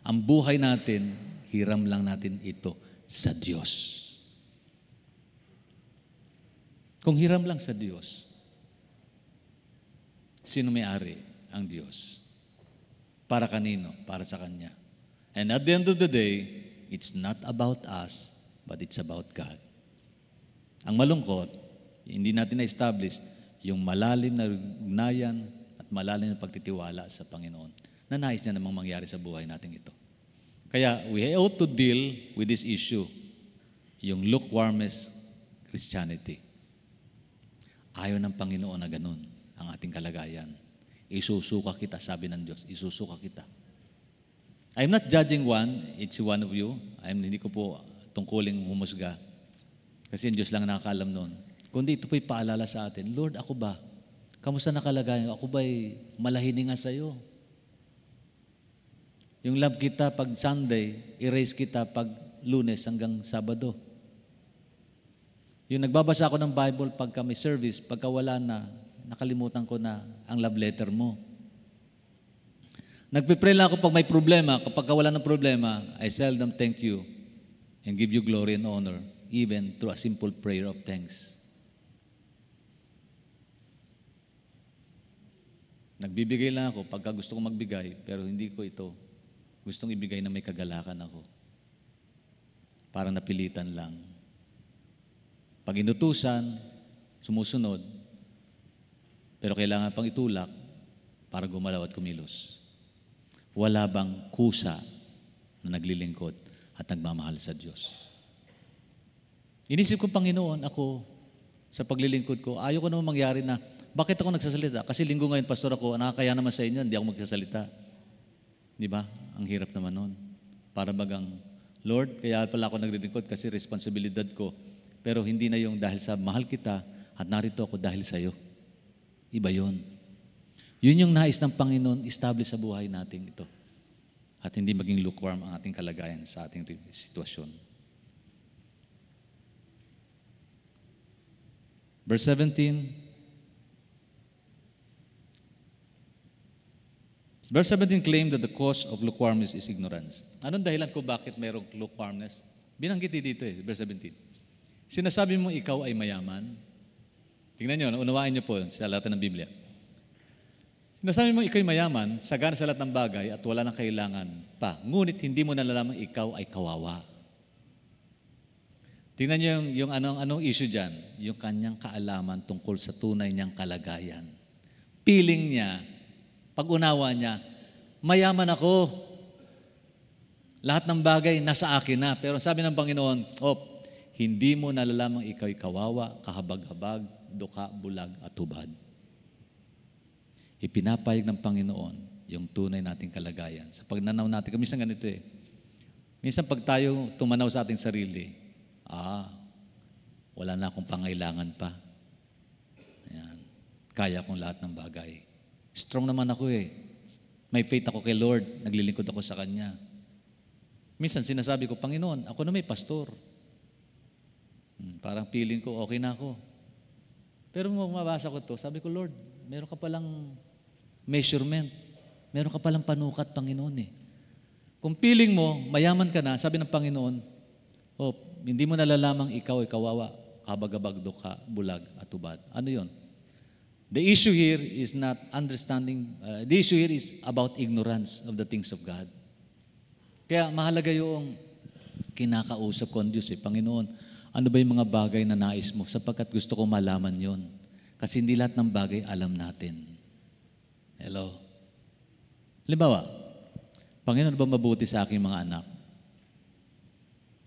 Ang buhay natin, hiram lang natin ito sa Diyos. Kung hiram lang sa Diyos, sino may-ari? Ang Diyos. Para kanino? Para sa Kanya. And at the end of the day, it's not about us, but it's about God. Ang malungkot, hindi natin na-establish yung malalim na ugnayan at malalim na pagtitiwala sa Panginoon na nais niya namang mangyari sa buhay natin ito. Kaya we ought to deal with this issue, yung lukewarmness Christianity. Ayaw ng Panginoon na ganun ang ating kalagayan. Isusuka kita, sabi ng Diyos, isusuka kita. I'm not judging each one of you. Hindi ko po tungkuling humusga. Kasi ang Diyos lang nakakaalam noon. Kundi ito po'y paalala sa atin, Lord, ako ba? Kamusta na kalagayan? Ako ba'y malahininga sa iyo? Yung love kita pag Sunday, erase kita pag Lunes hanggang Sabado. Yung nagbabasa ako ng Bible pagka may service, pagka wala na, nakalimutan ko na ang love letter mo. Nagpipray lang ako pag may problema. Kapag wala ng problema, I seldom thank you and give you glory and honor, even through a simple prayer of thanks. Nagbibigay lang ako pagka gusto kong magbigay, pero hindi ko ito gustong ibigay na may kagalakan ako. Parang napilitan lang. Pag inutusan, sumusunod, pero kailangan pang itulak para gumalaw at kumilos. Wala bang kusa na naglilingkod at nagmamahal sa Diyos? Inisip ko, Panginoon, ako, sa paglilingkod ko, ayaw ko naman mangyari na, bakit ako nagsasalita? Kasi linggo ngayon, pastor ako, nakakaya naman sa inyo, hindi ako magsasalita. Di ba? Ang hirap naman nun. Para bagang, Lord, kaya pala ako naglilingkod kasi responsibilidad ko. Pero hindi na yung dahil sa mahal kita at narito ako dahil sa iyo. Iba yun. Yun yung nais ng Panginoon establish sa buhay natin ito. At hindi maging lukewarm ang ating kalagayan sa ating sitwasyon. Verse 17. Verse 17 claimed that the cause of lukewarmness is ignorance. Anong dahilan ko bakit mayroong lukewarmness? Binanggit dito verse 17. Sinasabi mo ikaw ay mayaman. Tingnan nyo, unawain nyo po sa lahat ng Biblia. Sinasabi mo ikaw ay mayaman, sagana sa lahat ng bagay at wala nang kailangan pa. Ngunit hindi mo nalalaman ikaw ay kawawa. Tingnan nyo yung anong issue dyan. Yung kanyang kaalaman tungkol sa tunay niyang kalagayan. Feeling niya, pag-unawa niya, mayaman ako. Lahat ng bagay nasa akin na. Pero sabi ng Panginoon, hindi mo nalalamang ikaw ay kawawa, kahabag-habag, duka, bulag, at hubad. Ipinapayag ng Panginoon yung tunay nating kalagayan. Sa pagnanaw natin, minsan ganito minsan pag tayo tumanaw sa ating sarili, wala na akong pangailangan pa. Ayan. Kaya kong lahat ng bagay. Strong naman ako May faith ako kay Lord, naglilingkod ako sa Kanya. Minsan sinasabi ko, Panginoon, ako na may pastor. Parang feeling ko, okay na ako. Pero mabasa ko to, sabi ko, Lord, meron ka palang measurement. Meron ka palang panukat, Panginoon Kung feeling mo, mayaman ka na, sabi ng Panginoon, hindi mo nalalamang ikaw ay kawawa, kabag-abag, duka, bulag, at hubad. Ano yon? The issue here is not understanding, the issue here is about ignorance of the things of God. Kaya mahalaga yung kinakausap ko ang Diyos Panginoon, ano ba yung mga bagay na nais mo? Sapagkat gusto ko malaman yon. Kasi hindi lahat ng bagay alam natin. Hello? Halimbawa, Panginoon, ano ba mabuti sa aking mga anak?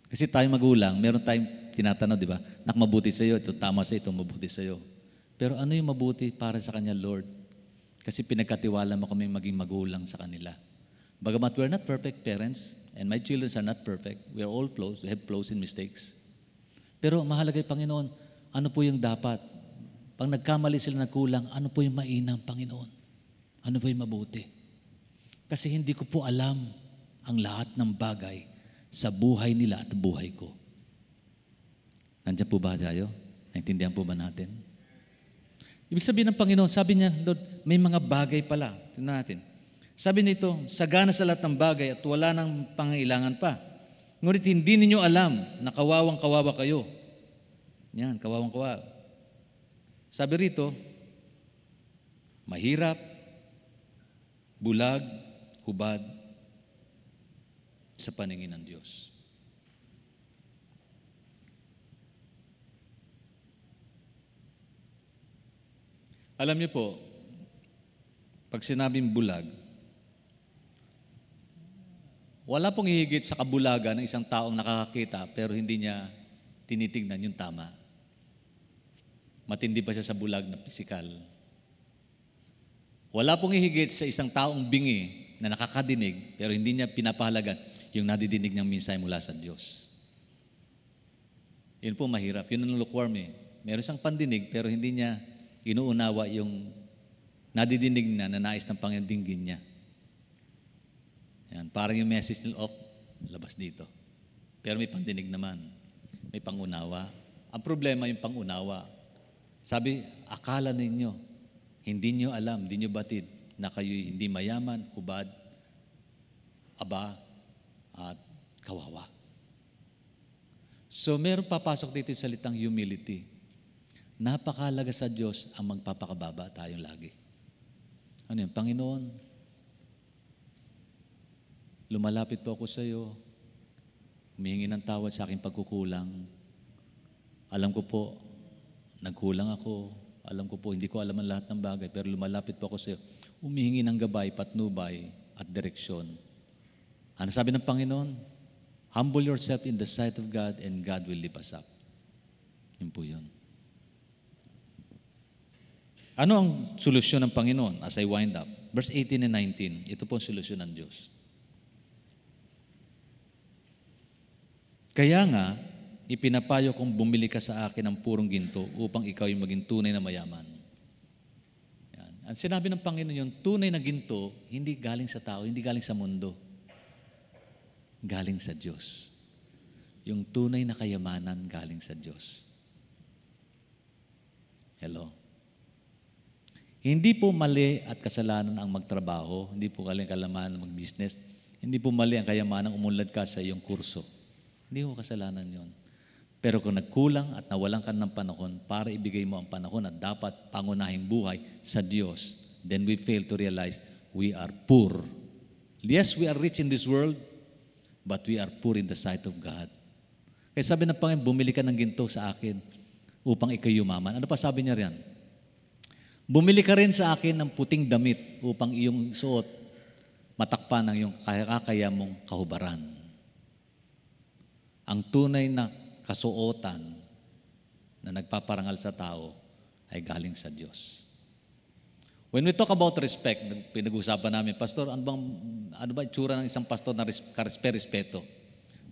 Kasi tayo magulang, meron tayong tinatanong, di ba? Nak, mabuti sa iyo, ito tama sa ito, mabuti sa iyo. Pero ano yung mabuti para sa Kanya, Lord? Kasi pinagkatiwala mo kami maging magulang sa kanila. Bagamat we're not perfect parents, and my children are not perfect, we are all close, we have flaws and mistakes. Pero mahalaga yung Panginoon, ano po yung dapat? Pag nagkamali sila nagkulang, ano po yung mainam, Panginoon? Ano po yung mabuti? Kasi hindi ko po alam ang lahat ng bagay sa buhay nila at buhay ko. Nandiyan po ba tayo? Naintindihan po ba natin? Ibig sabihin ng Panginoon, sabi niya, Lord, may mga bagay pala. Tingnan natin. Sabi nito, sagana sa lahat ng bagay at wala nang pangailangan pa. Ngunit hindi ninyo alam na kawawang-kawawa kayo. Yan, kawawang-kawawa. Sabi rito, mahirap, bulag, hubad sa paningin ng Diyos. Alam niyo po, pag sinabing bulag, wala pong hihigit sa kabulagan ng isang taong nakakakita pero hindi niya tinitingnan yung tama. Matindi pa siya sa bulag na pisikal. Wala pong hihigit sa isang taong bingi na nakakadinig pero hindi niya pinapahalagan yung nadidinig niyang minsay mula sa Diyos. Yun po mahirap. Yun ang lukewarm eh. Meron siyang pandinig pero hindi niya inuunawa yung nadidinig na nais ng Panginoon dinggin niya. Yan, parang yung message nila, labas dito. Pero may pandinig naman. May pangunawa. Ang problema yung pangunawa. Sabi, akala ninyo, hindi nyo alam, hindi nyo batid na kayo hindi mayaman, hubad, aba, at kawawa. So, meron papasok dito yung salitang humility. Napakahalaga sa Diyos ang magpapakababa tayong lagi. Ano yun? Panginoon, lumalapit po ako sa iyo, humihingi ng tawad sa aking pagkukulang. Alam ko po, nagkulang ako. Alam ko po, hindi ko alam ang lahat ng bagay, pero lumalapit po ako sa iyo, humihingi ng gabay, patnubay, at direksyon. Ano sabi ng Panginoon? Humble yourself in the sight of God and God will lift us up. Yun po yun. Ano ang solusyon ng Panginoon as I wind up? Verse 18 and 19, ito po ang solusyon ng Diyos. Kaya nga, ipinapayo kong bumili ka sa akin ng purong ginto upang ikaw ay maging tunay na mayaman. Yan. Ang sinabi ng Panginoon yung tunay na ginto, hindi galing sa tao, hindi galing sa mundo. Galing sa Diyos. Yung tunay na kayamanan galing sa Diyos. Hello? Hindi po mali at kasalanan ang magtrabaho, hindi po kalaman mag-business, hindi po mali ang kayamanan umunlad ka sa iyong kurso. Hindi po kasalanan yon. Pero kung nagkulang at nawalan ka ng panahon para ibigay mo ang panahon at dapat pangunahing buhay sa Diyos, then we fail to realize we are poor. Yes, we are rich in this world, but we are poor in the sight of God. Kaya sabi ng Panginoon, bumili ka ng ginto sa akin upang ikaw yumaman. Ano pa sabi niya riyan? Bumili ka rin sa akin ng puting damit upang iyong suot matakpan ang iyong kakaya mong kahubaran. Ang tunay na kasuotan na nagpaparangal sa tao ay galing sa Diyos. When we talk about respect, pinag-usapan namin, Pastor, ano ba itsura ng isang pastor na karespeto?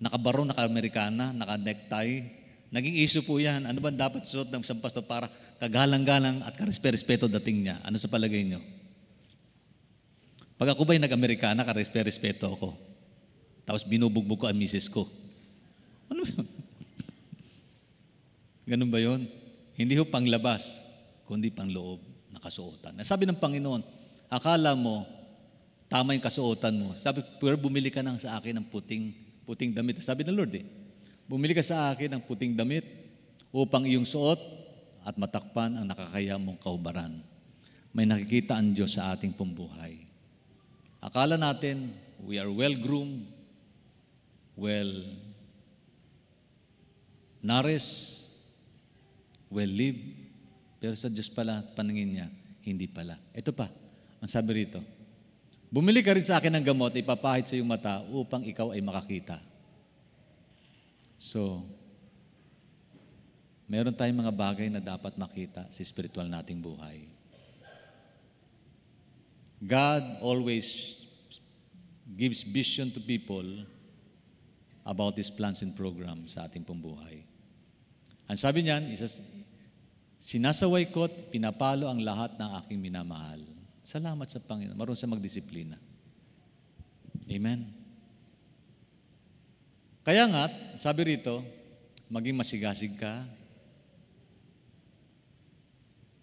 Nakabarong, naka-Amerikana, naka-necktie. Naging issue po yan. Ano ba dapat suot ng isang pastor para kagalang-galang at karespeto dating niya? Ano sa palagay niyo? Pag ako ba'y nag-Amerikana, karespeto ako. Tapos binubugbog ko ang misis ko. Ano ba yun? Ganun ba yun? Hindi ho panglabas, kundi pangloob na kasuotan. Sabi ng Panginoon, akala mo, tama yung kasuotan mo. Sabi, pero bumili ka nang sa akin ng puting damit. Sabi ng Lord bumili ka sa akin ng puting damit upang iyong suot at matakpan ang nakakaya mong kahubaran. May nakikita ang Diyos sa ating pambuhay. Akala natin, we are well-groomed, well-nourished, well-lived, pero sa Diyos pala, paningin niya, hindi pala. Ito pa, ang sabi rito, bumili ka rin sa akin ng gamot, ipapahid sa iyong mata upang ikaw ay makakita. So, meron tayong mga bagay na dapat makita sa spiritual nating buhay. God always gives vision to people about His plans and programs sa ating pambuhay. Ang sabi niyan, sinasaway ko at pinapalo ang lahat ng aking minamahal. Salamat sa Panginoon. Marunong sa magdisiplina. Amen. Kaya nga, sabi rito, maging masigasig ka.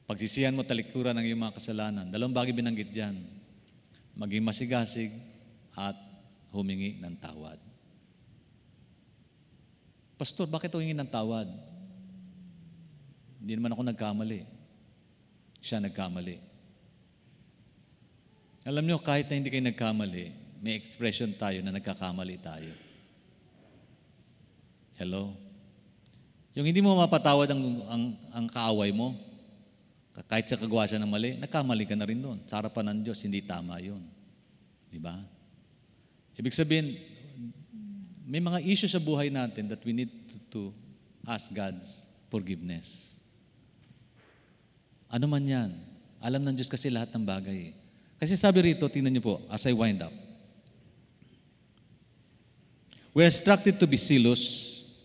Pagsisihan mo talikuran ng iyong mga kasalanan. Dalawang bagay binanggit dyan. Maging masigasig at humingi ng tawad. Pastor, bakit humingi ng tawad? Hindi naman ako nagkamali. Siya nagkamali. Alam nyo, kahit na hindi kayo nagkamali, may expression tayo na nagkakamali tayo. Hello? Yung hindi mo mapatawad ang kaaway mo, kahit sa kagawa siya ng mali, nagkamali ka na rin doon. Sa harapan ng Diyos, hindi tama yun. Diba? Ibig sabihin, may mga issue sa buhay natin that we need to ask God's forgiveness. Ano man yan? Alam ng Diyos kasi lahat ng bagay. Kasi sabi rito, tingnan niyo po, as I wind up. We're instructed to be zealous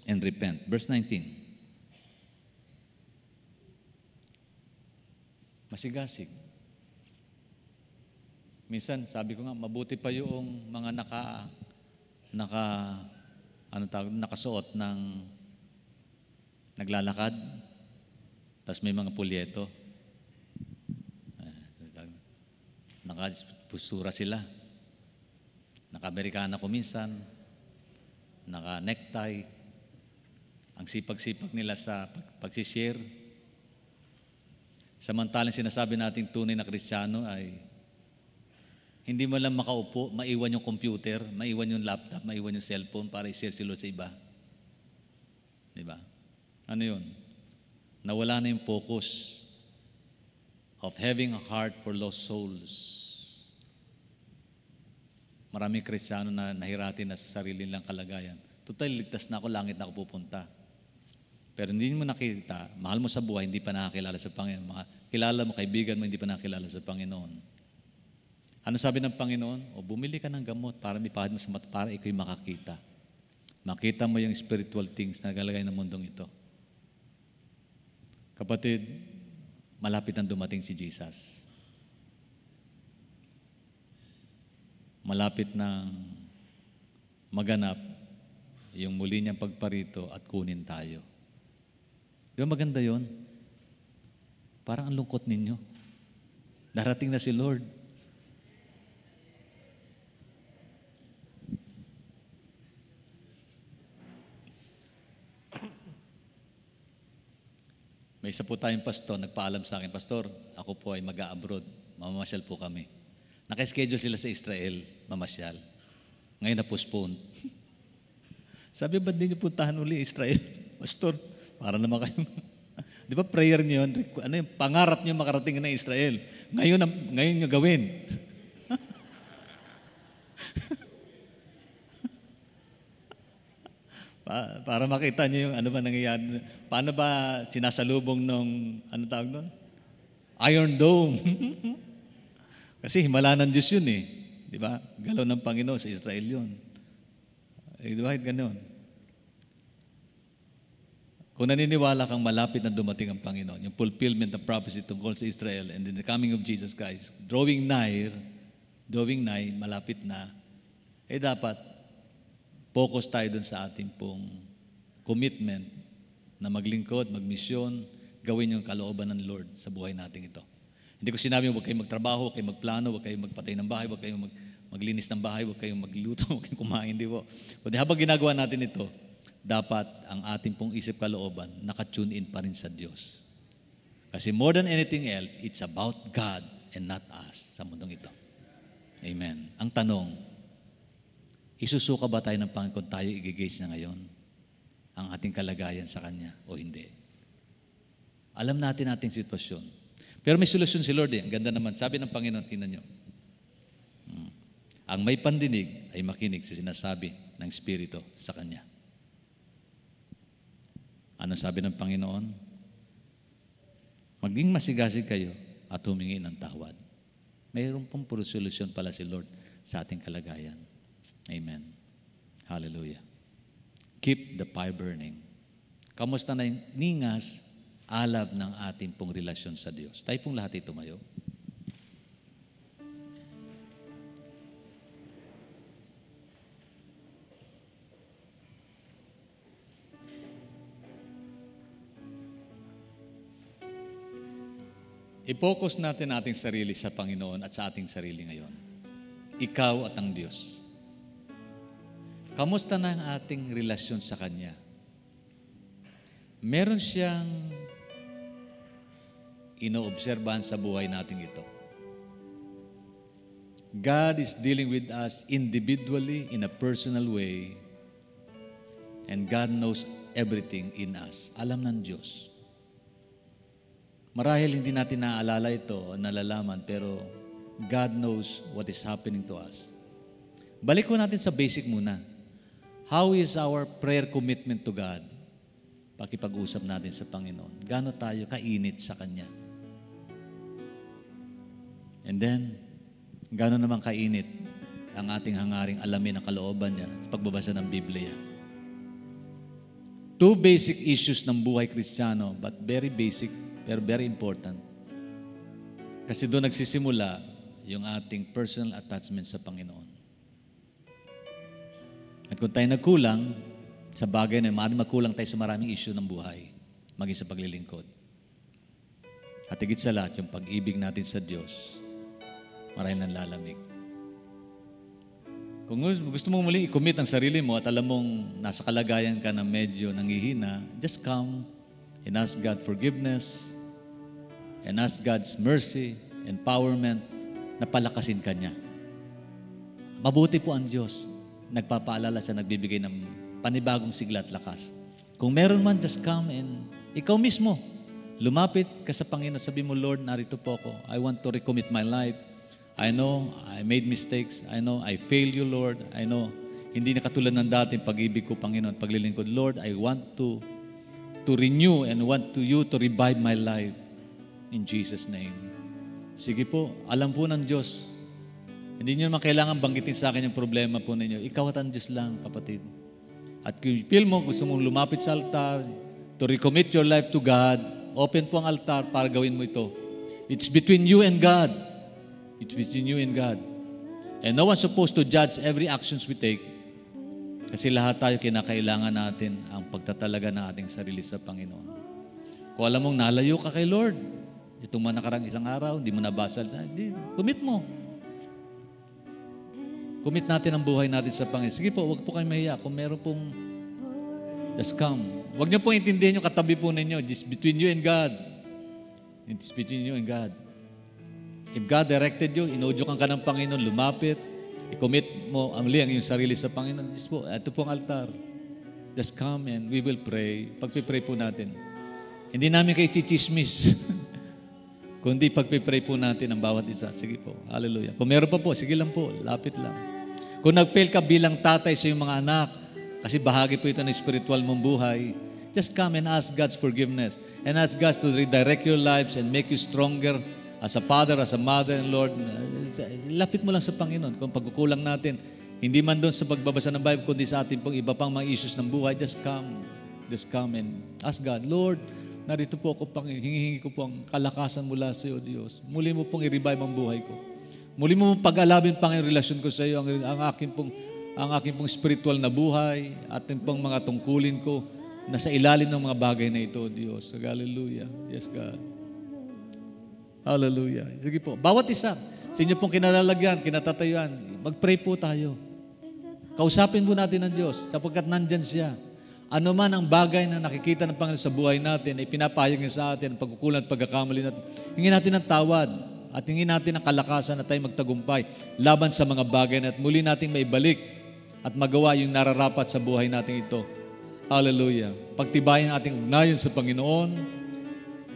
and repent. Verse 19. Masigasig. Minsan, sabi ko nga, mabuti pa yung mga nakasuot ng naglalakad, tapos may mga pulyeto. Nakapustura sila. Naka-Amerikana ko minsan, naka-necktie. Ang sipag-sipag nila sa pagsishare. Samantalang sinasabi nating tunay na Kristiyano ay hindi mo lang makaupo, maiwan yung computer, maiwan yung laptop, maiwan yung cellphone para i-share si Lord sa iba. Diba? Ano yun? Nawala na yung focus of having a heart for lost souls. Maraming Kristiyano na nahirati na sa sarili nilang kalagayan. Total, ligtas na ako, langit na ako pupunta. Pero hindi mo nakita, mahal mo sa buhay, hindi pa nakakilala sa Panginoon. Kilala mo, kaibigan mo, hindi pa nakakilala sa Panginoon. Ano sabi ng Panginoon? O bumili ka ng gamot para mipahid mo sa mata, para ikaw makakita. Makita mo yung spiritual things na nagalagay ng mundong ito. Kapatid, malapit nang dumating si Jesus. Malapit nang maganap yung muli niyang pagparito at kunin tayo. Di ba maganda yun? Parang ang lungkot ninyo. Darating na si Lord. May isa po tayong pastor, nagpaalam sa akin, Pastor, ako po ay mag-a-abroad. Mamasyal po kami. Naka-schedule sila sa Israel, mamasyal. Ngayon na-postpone. Sabi, ba't di niyo puntahan uli Israel? Pastor, para naman kayo. Di ba prayer niyo yun? Ano yung pangarap niyo makarating na Israel? Ngayon niyo gawin. Para makita niyo yung ano ba nangyayari. Paano ba sinasalubong nung, ano tawag nun? Iron Dome. Kasi himala ng Diyos yun eh. Di ba? Galaw ng Panginoon sa Israel yun. Di ba? Ganon. Kung naniniwala kang malapit na dumating ang Panginoon, yung fulfillment of prophecy tungkol sa Israel and in the coming of Jesus Christ, drawing nigh, malapit na, dapat focus tayo dun sa ating pong commitment na maglingkod, magmisyon, gawin yung kalooban ng Lord sa buhay natin ito. Hindi ko sinabi huwag kayong magtrabaho, huwag kayong magplano, huwag kayong magpatay ng bahay, huwag kayong maglinis ng bahay, huwag kayong magluto, huwag kayong kumain, di po. Kundi habang ginagawa natin ito, dapat ang ating pong isip kalooban naka-tune in pa rin sa Diyos. Kasi more than anything else, it's about God and not us sa mundong ito. Amen. Ang tanong, isusuka ba tayo ng Panginoon kung tayo i-gauge na ngayon ang ating kalagayan sa Kanya o hindi? Alam natin ating sitwasyon. Pero may solusyon si Lord eh. Ang ganda naman. Sabi ng Panginoon, tingnan nyo. Ang may pandinig ay makinig sa sinasabi ng Espiritu sa Kanya. Ano sabi ng Panginoon? Maging masigasig kayo at humingi ng tawad. Mayroon pong puro solusyon pala si Lord sa ating kalagayan. Amen. Hallelujah. Keep the fire burning. Kamusta na yung ningas, alab ng ating pong relasyon sa Diyos? Tayo pong lahat ay tumayo. I-focus natin ating sarili sa Panginoon at sa ating sarili ngayon. Ikaw at ang Diyos. Kamusta na ang ating relasyon sa Kanya? Meron siyang inoobserbahan sa buhay natin ito. God is dealing with us individually in a personal way, and God knows everything in us. Alam ng Diyos. Marahil hindi natin naaalala ito o nalalaman, pero God knows what is happening to us. Balik ko natin sa basic muna. How is our prayer commitment to God? Pakipag-usap natin sa Panginoon. Gaano tayo kainit sa Kanya? And then, gaano naman kainit ang ating hangaring alamin ang kalooban niya sa pagbabasa ng Biblia? Two basic issues ng buhay Kristiyano, but very basic, pero very important. Kasi doon nagsisimula yung ating personal attachment sa Panginoon. At kung tayo nagkulang sa bagay na maaaring magkulang tayo sa maraming issue ng buhay, maging sa paglilingkod. At higit sa lahat, yung pag-ibig natin sa Diyos, marahil nang lalamig. Kung gusto mo muli i-commit ang sarili mo at alam mong nasa kalagayan ka na medyo nangihina, just come and ask God forgiveness and ask God's mercy, empowerment, na palakasin ka niya. Mabuti po ang Diyos. Nagpapaalala siya, nagbibigay ng panibagong sigla at lakas. Kung meron man, just come and ikaw mismo, lumapit ka sa Panginoon. Sabi mo, Lord, narito po ako. I want to recommit my life. I know I made mistakes. I know I failed you, Lord. I know hindi na katulad ng dating pag-ibig ko, Panginoon, paglilingkod. Lord, I want to renew and want you to revive my life. In Jesus' name. Sige po, alam po ng Diyos. Hindi nyo naman kailangan banggitin sa akin yung problema po ninyo. Ikaw at ang Diyos lang, kapatid. At kung feel mo, gusto mong lumapit sa altar, to recommit your life to God, open po ang altar para gawin mo ito. It's between you and God. It's between you and God. And no one's supposed to judge every actions we take. Kasi lahat tayo kinakailangan natin ang pagtatalaga ng ating sarili sa Panginoon. Kung alam mong nalayo ka kay Lord, itong mga nakarang isang araw, hindi mo nabasa, commit mo. Commit natin ang buhay natin sa Panginoon. Sige po, huwag po kayo mahiya. Kung meron pong, just come. Huwag niyo pong intindihin yung katabi po ninyo. It's between you and God. It's between you and God. If God directed you, inaudyukan ka ng Panginoon, lumapit, i-commit mo ang iyong sarili sa Panginoon. Just po, ito pong altar. Just come and we will pray. Pagpipray po natin. Hindi namin kayo chichismis. Kundi pagpipray po natin ang bawat isa. Sige po. Hallelujah. Kung meron pa po, sige lang po. Lapit lang. Kung nag-fail ka bilang tatay sa iyong mga anak, kasi bahagi po ito ng spiritual mong buhay, just come and ask God's forgiveness and ask God to redirect your lives and make you stronger as a father, as a mother, and Lord. Lapit mo lang sa Panginoon. Kung pagkukulang natin, hindi man doon sa pagbabasa ng Bible, kundi sa ating pong iba pang mga issues ng buhay, just come. Just come and ask God, Lord, narito po ako, hingihingi ko po ang kalakasan mula sa iyo, Diyos. Muli mo pong i-revive ang buhay ko. Muli mo pong pag-alabin pa ang relasyon ko sa iyo, ang aking pong spiritual na buhay, at ang pong mga tungkulin ko na sa ilalim ng mga bagay na ito, Diyos. Hallelujah. Yes, God. Hallelujah. Sige po. Bawat isa, sa inyo pong kinalalagyan, kinatatayuan, mag-pray po tayo. Kausapin po natin ang Diyos sapagkat nandyan siya. Ano man ang bagay na nakikita ng Panginoon sa buhay natin, ay pinapahayag niya sa atin, ang pagkukulang at pagkakamali natin. Hingin natin ng tawad at hingin natin ng kalakasan na tayo magtagumpay laban sa mga bagay na at muli nating maibalik at magawa yung nararapat sa buhay natin ito. Hallelujah. Pagtibayin ang ating ugnayan sa Panginoon,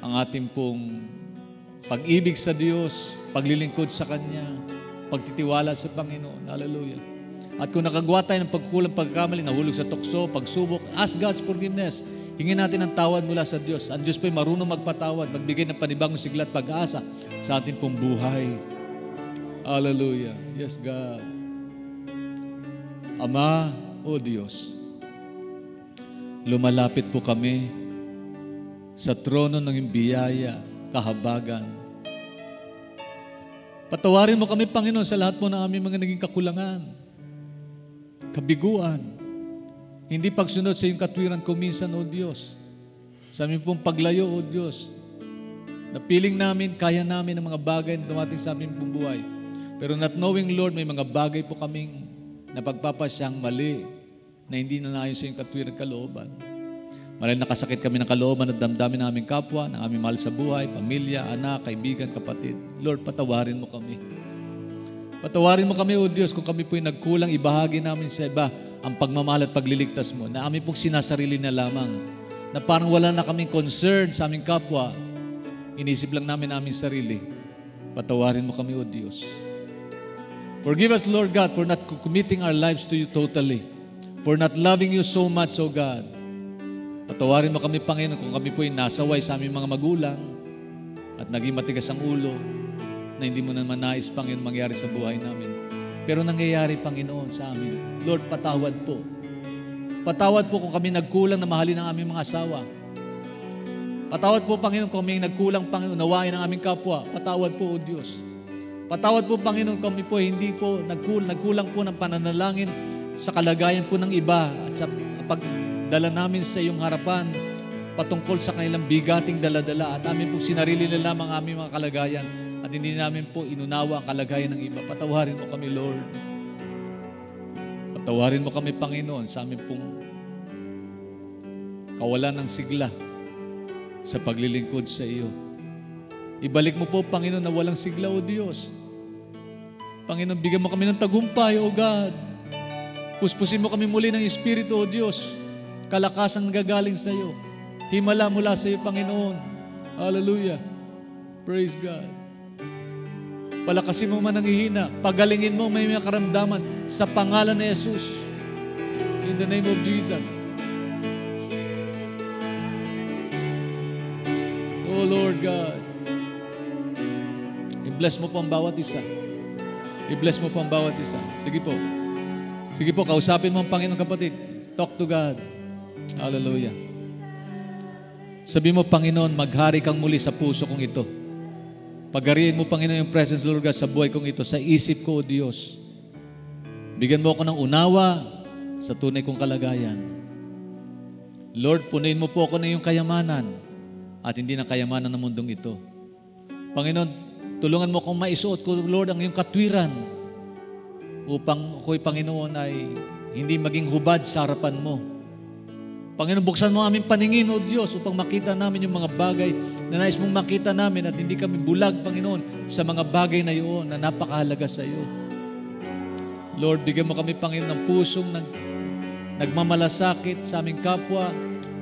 ang ating pong pag-ibig sa Diyos, paglilingkod sa Kanya, pagtitiwala sa Panginoon. Hallelujah. At kung nakagawa tayo ng pagkukulang, pagkakamali, nahulog sa tukso, pagsubok, ask God's forgiveness. Hingin natin ang tawad mula sa Diyos. Ang Diyos po'y marunong magpatawad, magbigay ng panibagong sigla at pag-asa sa ating pong buhay. Hallelujah. Yes, God. Ama, O Diyos, lumalapit po kami sa trono ng iyong biyaya, kahabagan. Patawarin mo kami, Panginoon, sa lahat po ng aming mga naging kakulangan, kabiguan, hindi pagsunod sa iyong katwiran ko minsan, O Diyos. Sa aming pong paglayo, O Diyos, napiling namin, kaya namin ang mga bagay na dumating sa aming pong buhay. Pero not knowing, Lord, may mga bagay po kaming napagpapasyang mali na hindi na naayon sa iyong katwiran kalooban. Marahil nakasakit kami ng kalooban at damdamin ng aming kapwa, ng aming mahal sa buhay, pamilya, anak, kaibigan, kapatid. Lord, patawarin mo kami. Patawarin mo kami, O Diyos, kung kami po'y nagkulang, ibahagi namin sa iba ang pagmamahal at pagliligtas mo, na amin pong sinasarili na lamang, na parang wala na kaming concern sa aming kapwa, inisip lang namin aming sarili. Patawarin mo kami, O Diyos. Forgive us, Lord God, for not committing our lives to you totally, for not loving you so much, O God. Patawarin mo kami, Panginoon, kung kami po'y nasaway sa aming mga magulang at naging matigas ang ulo na hindi mo naman nais, Panginoon, mangyari sa buhay namin. Pero nangyayari, Panginoon, sa amin. Lord, patawad po. Patawad po kung kami nagkulang na mahalin ang aming mga asawa. Patawad po, Panginoon, kung kami nagkulang, Panginoon, nawain ang aming kapwa. Patawad po, O Diyos. Patawad po, Panginoon, kung kami po hindi po nagkulang po ng pananalangin sa kalagayan po ng iba at sa pagdala namin sa iyong harapan patungkol sa kanilang bigating daladala at amin po sinarili na lamang ang aming mga kalagayan at hindi namin po inunawa ang kalagayan ng iba. Patawarin mo kami, Lord. Patawarin mo kami, Panginoon, sa amin pong kawalan ng sigla sa paglilingkod sa iyo. Ibalik mo po, Panginoon, na walang sigla, O Diyos. Panginoon, bigyan mo kami ng tagumpay, O God. Puspusin mo kami muli ng Espiritu, O Diyos. Kalakasang gagaling sa iyo. Himala mula sa iyo, Panginoon. Hallelujah. Praise God. Palakasin mo man ang hihina. Pagalingin mo may mga karamdaman sa pangalan ni Jesus. In the name of Jesus. Oh Lord God. I-bless mo po ang bawat isa. I-bless mo po ang bawat isa. Sige po. Sige po, kausapin mo ang Panginoon, kapatid. Talk to God. Hallelujah. Sabi mo, Panginoon, maghari kang muli sa puso kong ito. Paghariin mo, Panginoon, yung presence, Lord God, sa buhay kong ito, sa isip ko, O Diyos. Bigyan mo ako ng unawa sa tunay kong kalagayan. Lord, punuin mo po ako na yung kayamanan at hindi ng kayamanan ng mundong ito. Panginoon, tulungan mo akong maisuot ko, Lord, ang iyong katwiran upang ako'y, Panginoon, ay hindi maging hubad sa harapan mo. Panginoon, buksan mo aming paningin, O Diyos, upang makita namin yung mga bagay na nais mong makita namin at hindi kami bulag, Panginoon, sa mga bagay na iyon na napakahalaga sa iyo. Lord, bigyan mo kami, Panginoon, ng pusong nagmamalasakit sa aming kapwa,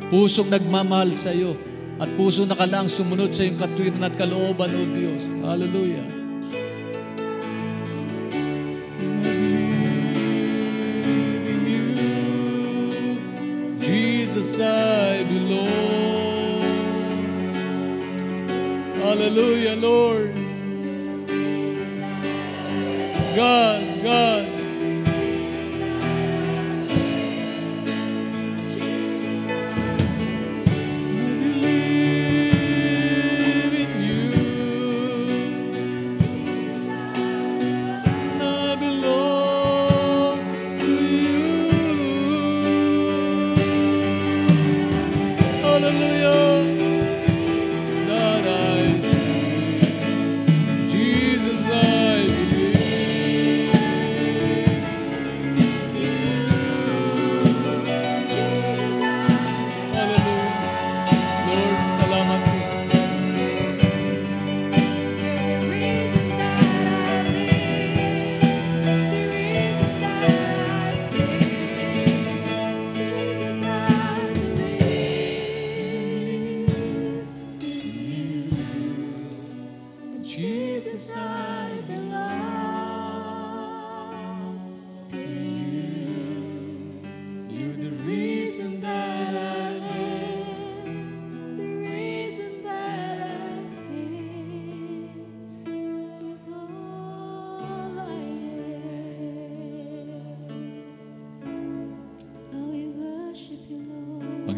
pusong nagmamahal sa iyo, at pusong nakalaang sumunod sa iyong katwiran at kalooban, O Diyos. Hallelujah. Jesus, I belong. Hallelujah, Lord. God, God.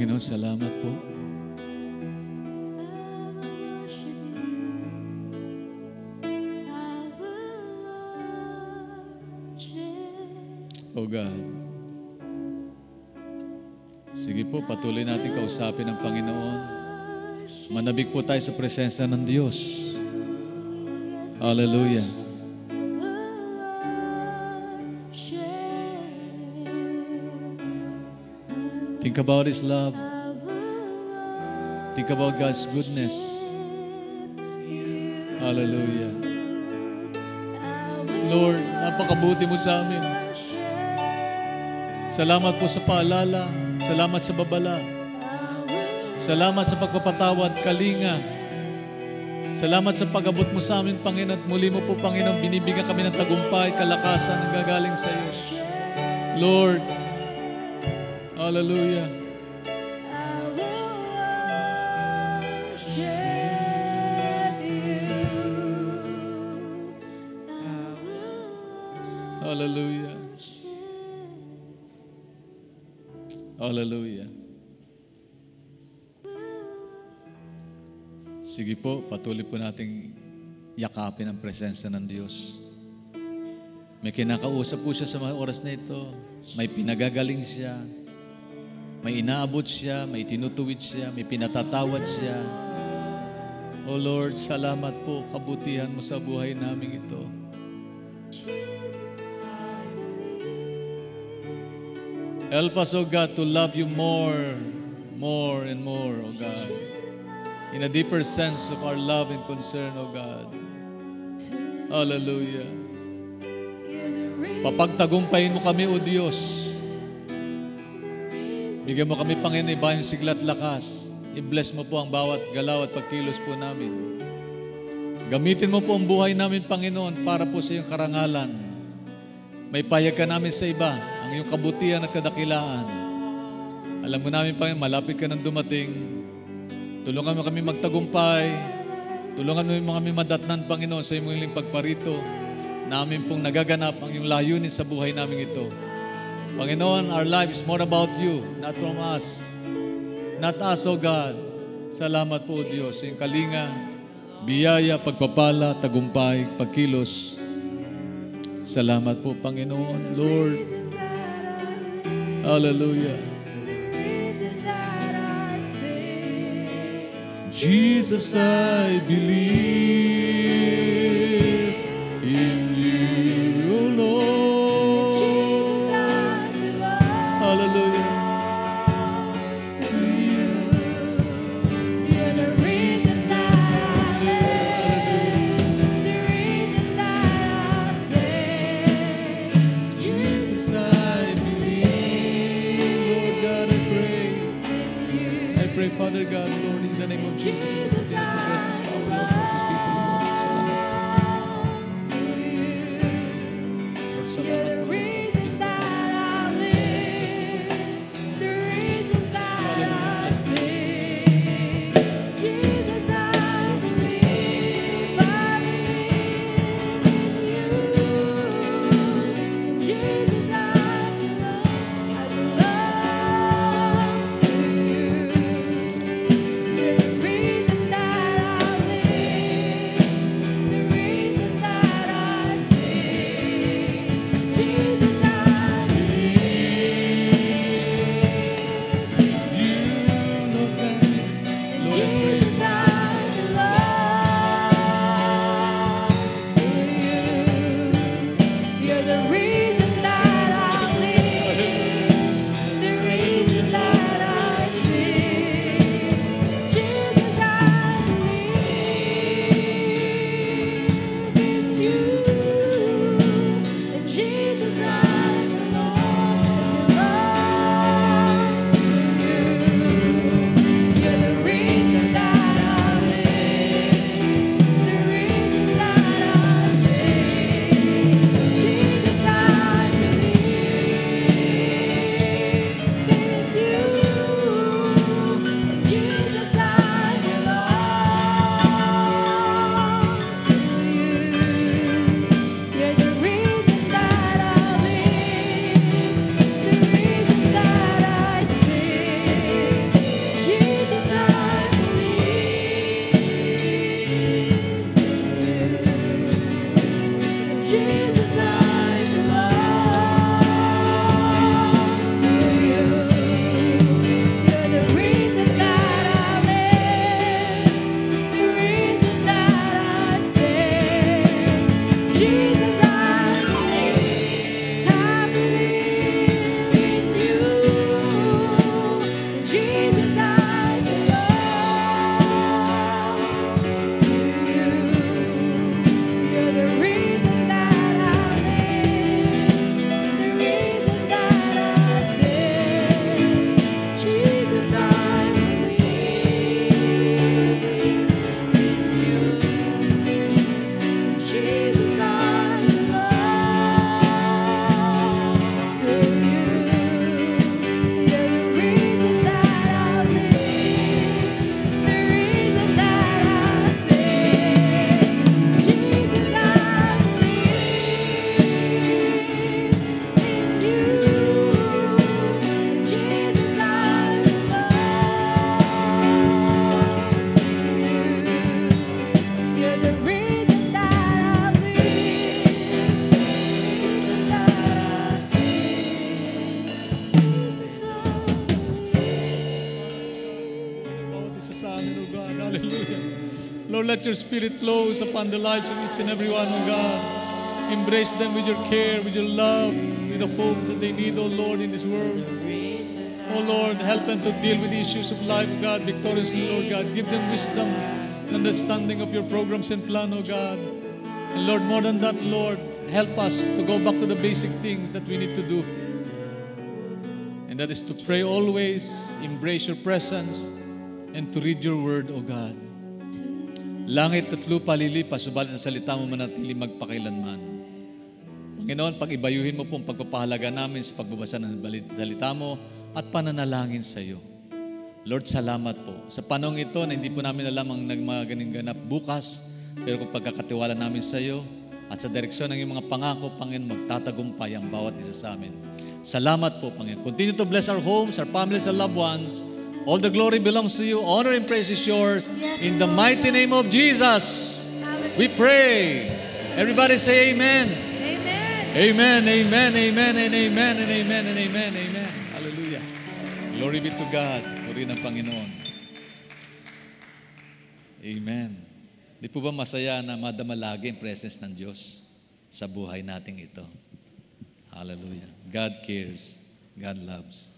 Panginoon, salamat po. Oh God. Sige po, patuloy natin kausapin ang Panginoon. Manabik po tayo sa presensya ng Diyos. Hallelujah. Think about His love. Think about God's goodness. Hallelujah. Lord, napakabuti mo sa amin. Salamat po sa paalala. Salamat sa babala. Salamat sa pagpapatawad, kalinga. Salamat sa pag-abot mo sa amin, Panginoon. At muli mo po, Panginoon, binibigyan kami ng tagumpay, kalakasan na gagaling sa iyo. Lord, hallelujah. Hallelujah. Hallelujah. Sige po, patuloy po nating yakapin ang presensya ng Diyos. May kinakausap po siya sa mga oras na ito. May pinagagaling siya. May inaabot siya. May tinutuwid siya. May pinatatawad siya. Oh Lord, salamat po. Kabutihan mo sa buhay namin ito. Help us, O God, to love you more, more and more, O God. In a deeper sense of our love and concern, O God. Hallelujah. Papagtagumpayin mo kami, O Diyos. Bigyan mo kami, Panginoon, ibayong siglat lakas. I-bless mo po ang bawat galaw at pagkilos po namin. Gamitin mo po ang buhay namin, Panginoon, para po sa iyong karangalan. May payag ka namin sa iba, ang iyong kabutihan at kadakilaan. Alam mo namin, Panginoon, malapit ka nang dumating. Tulungan mo kami magtagumpay. Tulungan mo kami madatnan, Panginoon, sa iyong muling pagparito. Namin pong nagaganap ang iyong layunin sa buhay namin ito. Panginoon, our life is more about you, not from us. Not us, O God. Salamat po, O Diyos, sa iyong kalinga, biyaya, pagpapala, tagumpay, pagkilos. Salamat po, Panginoon, Lord. Hallelujah. Jesus, I believe in you, O Lord. Hallelujah. To you. You're the reason that I live, the reason that I say, Jesus, I believe. Lord God, I pray, Father God, Lord, in the name of Jesus, Jesus, I bless and power, Lord, for these people, Lord. Salamat. Lord, you're the salamat po. reason that I live, the reason that I sing. Jesus, I believe in you. Jesus, I belong to you. You're the reason Hallelujah. Lord, let your Spirit flow upon the lives of each and every one, oh God. Embrace them with your care, with your love, with the hope that they need, oh Lord, in this world. Oh Lord, help them to deal with the issues of life, oh God, victoriously, Lord God. Give them wisdom and understanding of your programs and plan, oh God. And Lord, more than that, Lord, help us to go back to the basic things that we need to do. And that is to pray always, embrace your presence, and to read your word, O God. Langit at lupa lilipas, subalit ang salita mo manatili magpakailanman. Panginoon, pag-ibayuhin mo pong pagpapahalaga namin sa pagbabasa ng salita mo at pananalangin sa iyo. Lord, salamat po. Sa panahon ito na hindi po namin alam ang nagmaganing ganap bukas, pero kung pagkakatiwala namin sa iyo at sa direksyon ng iyong mga pangako, Panginoon, magtatagumpay ang bawat isa sa amin. Salamat po, Panginoon. Continue to bless our homes, our families, our loved ones. All the glory belongs to you. Honor and praise is yours. In the mighty name of Jesus, we pray. Everybody say amen. Amen. Amen, amen, amen, and amen, and amen, and amen, amen. Hallelujah. Glory be to God. Purihin ang Panginoon. Amen. Di po ba masaya na madama lagi ang presence ng Diyos sa buhay nating ito? Hallelujah. God cares. God loves.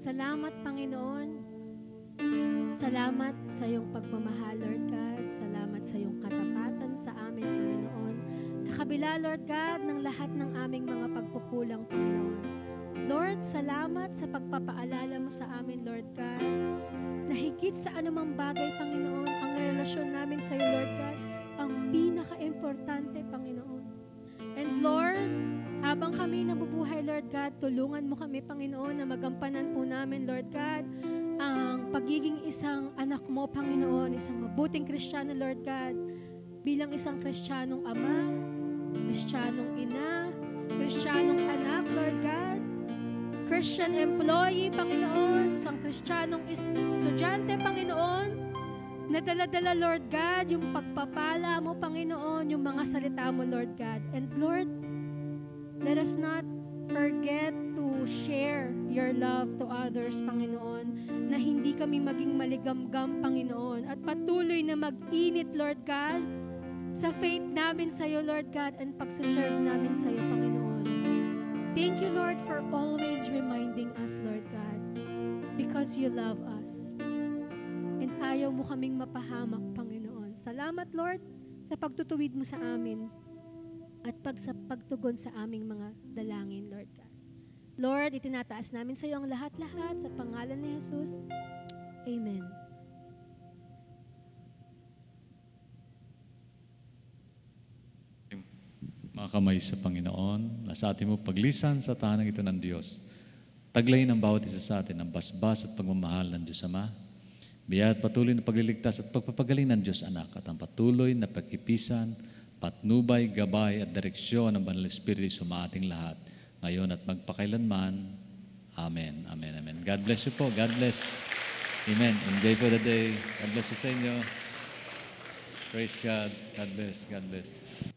Salamat, Panginoon. Salamat sa iyong pagmamahal, Lord God. Salamat sa iyong katapatan sa amin, Panginoon. Sa kabila, Lord God, ng lahat ng aming mga pagkukulang, Panginoon. Lord, salamat sa pagpapaalala mo sa amin, Lord God, na higit sa anumang bagay, Panginoon, ang relasyon namin sa iyo, Lord God, ang pinaka-importante, Panginoon. And Lord, habang kami nabubuhay, Lord God, tulungan mo kami, Panginoon, na magampanan po namin, Lord God, ang pagiging isang anak mo, Panginoon, isang mabuting Kristiyano, Lord God, bilang isang Kristiyanong ama, Kristiyanong ina, Kristiyanong anak, Lord God, Christian employee, Panginoon, isang Kristiyanong estudyante, Panginoon, na dala-dala, Lord God, yung pagpapala mo, Panginoon, yung mga salita mo, Lord God. And Lord, let us not forget to share your love to others, Panginoon, na hindi kami maging maligamgam, Panginoon, at patuloy na mag-init, Lord God, sa faith namin sa iyo, Lord God, and pagsaserve namin sa iyo, Panginoon. Thank you, Lord, for always reminding us, Lord God, because you love us. And ayaw mo kaming mapahamak, Panginoon. Salamat, Lord, sa pagtutuwid mo sa amin at sa pagtugon sa aming mga dalangin, Lord God. Lord, itinataas namin sa iyo ang lahat-lahat sa pangalan ni Jesus. Amen. Mga kamay sa Panginoon, nasa atin mo paglisan sa tahanang ito ng Diyos. Taglayin ang bawat isa sa atin ang basbas at pagmamahal ng Diyos Ama. Biyaya at patuloy na pagliligtas at pagpapagaling ng Diyos Anak at ang patuloy na pagkipisan, patnubay, gabay at direksyon ng Banal Espiritu sa ating lahat, ngayon at magpakailanman. Amen. Amen. Amen. God bless you po. God bless. Amen. Enjoy for the day. God bless you sa inyo. Praise God. God bless. God bless.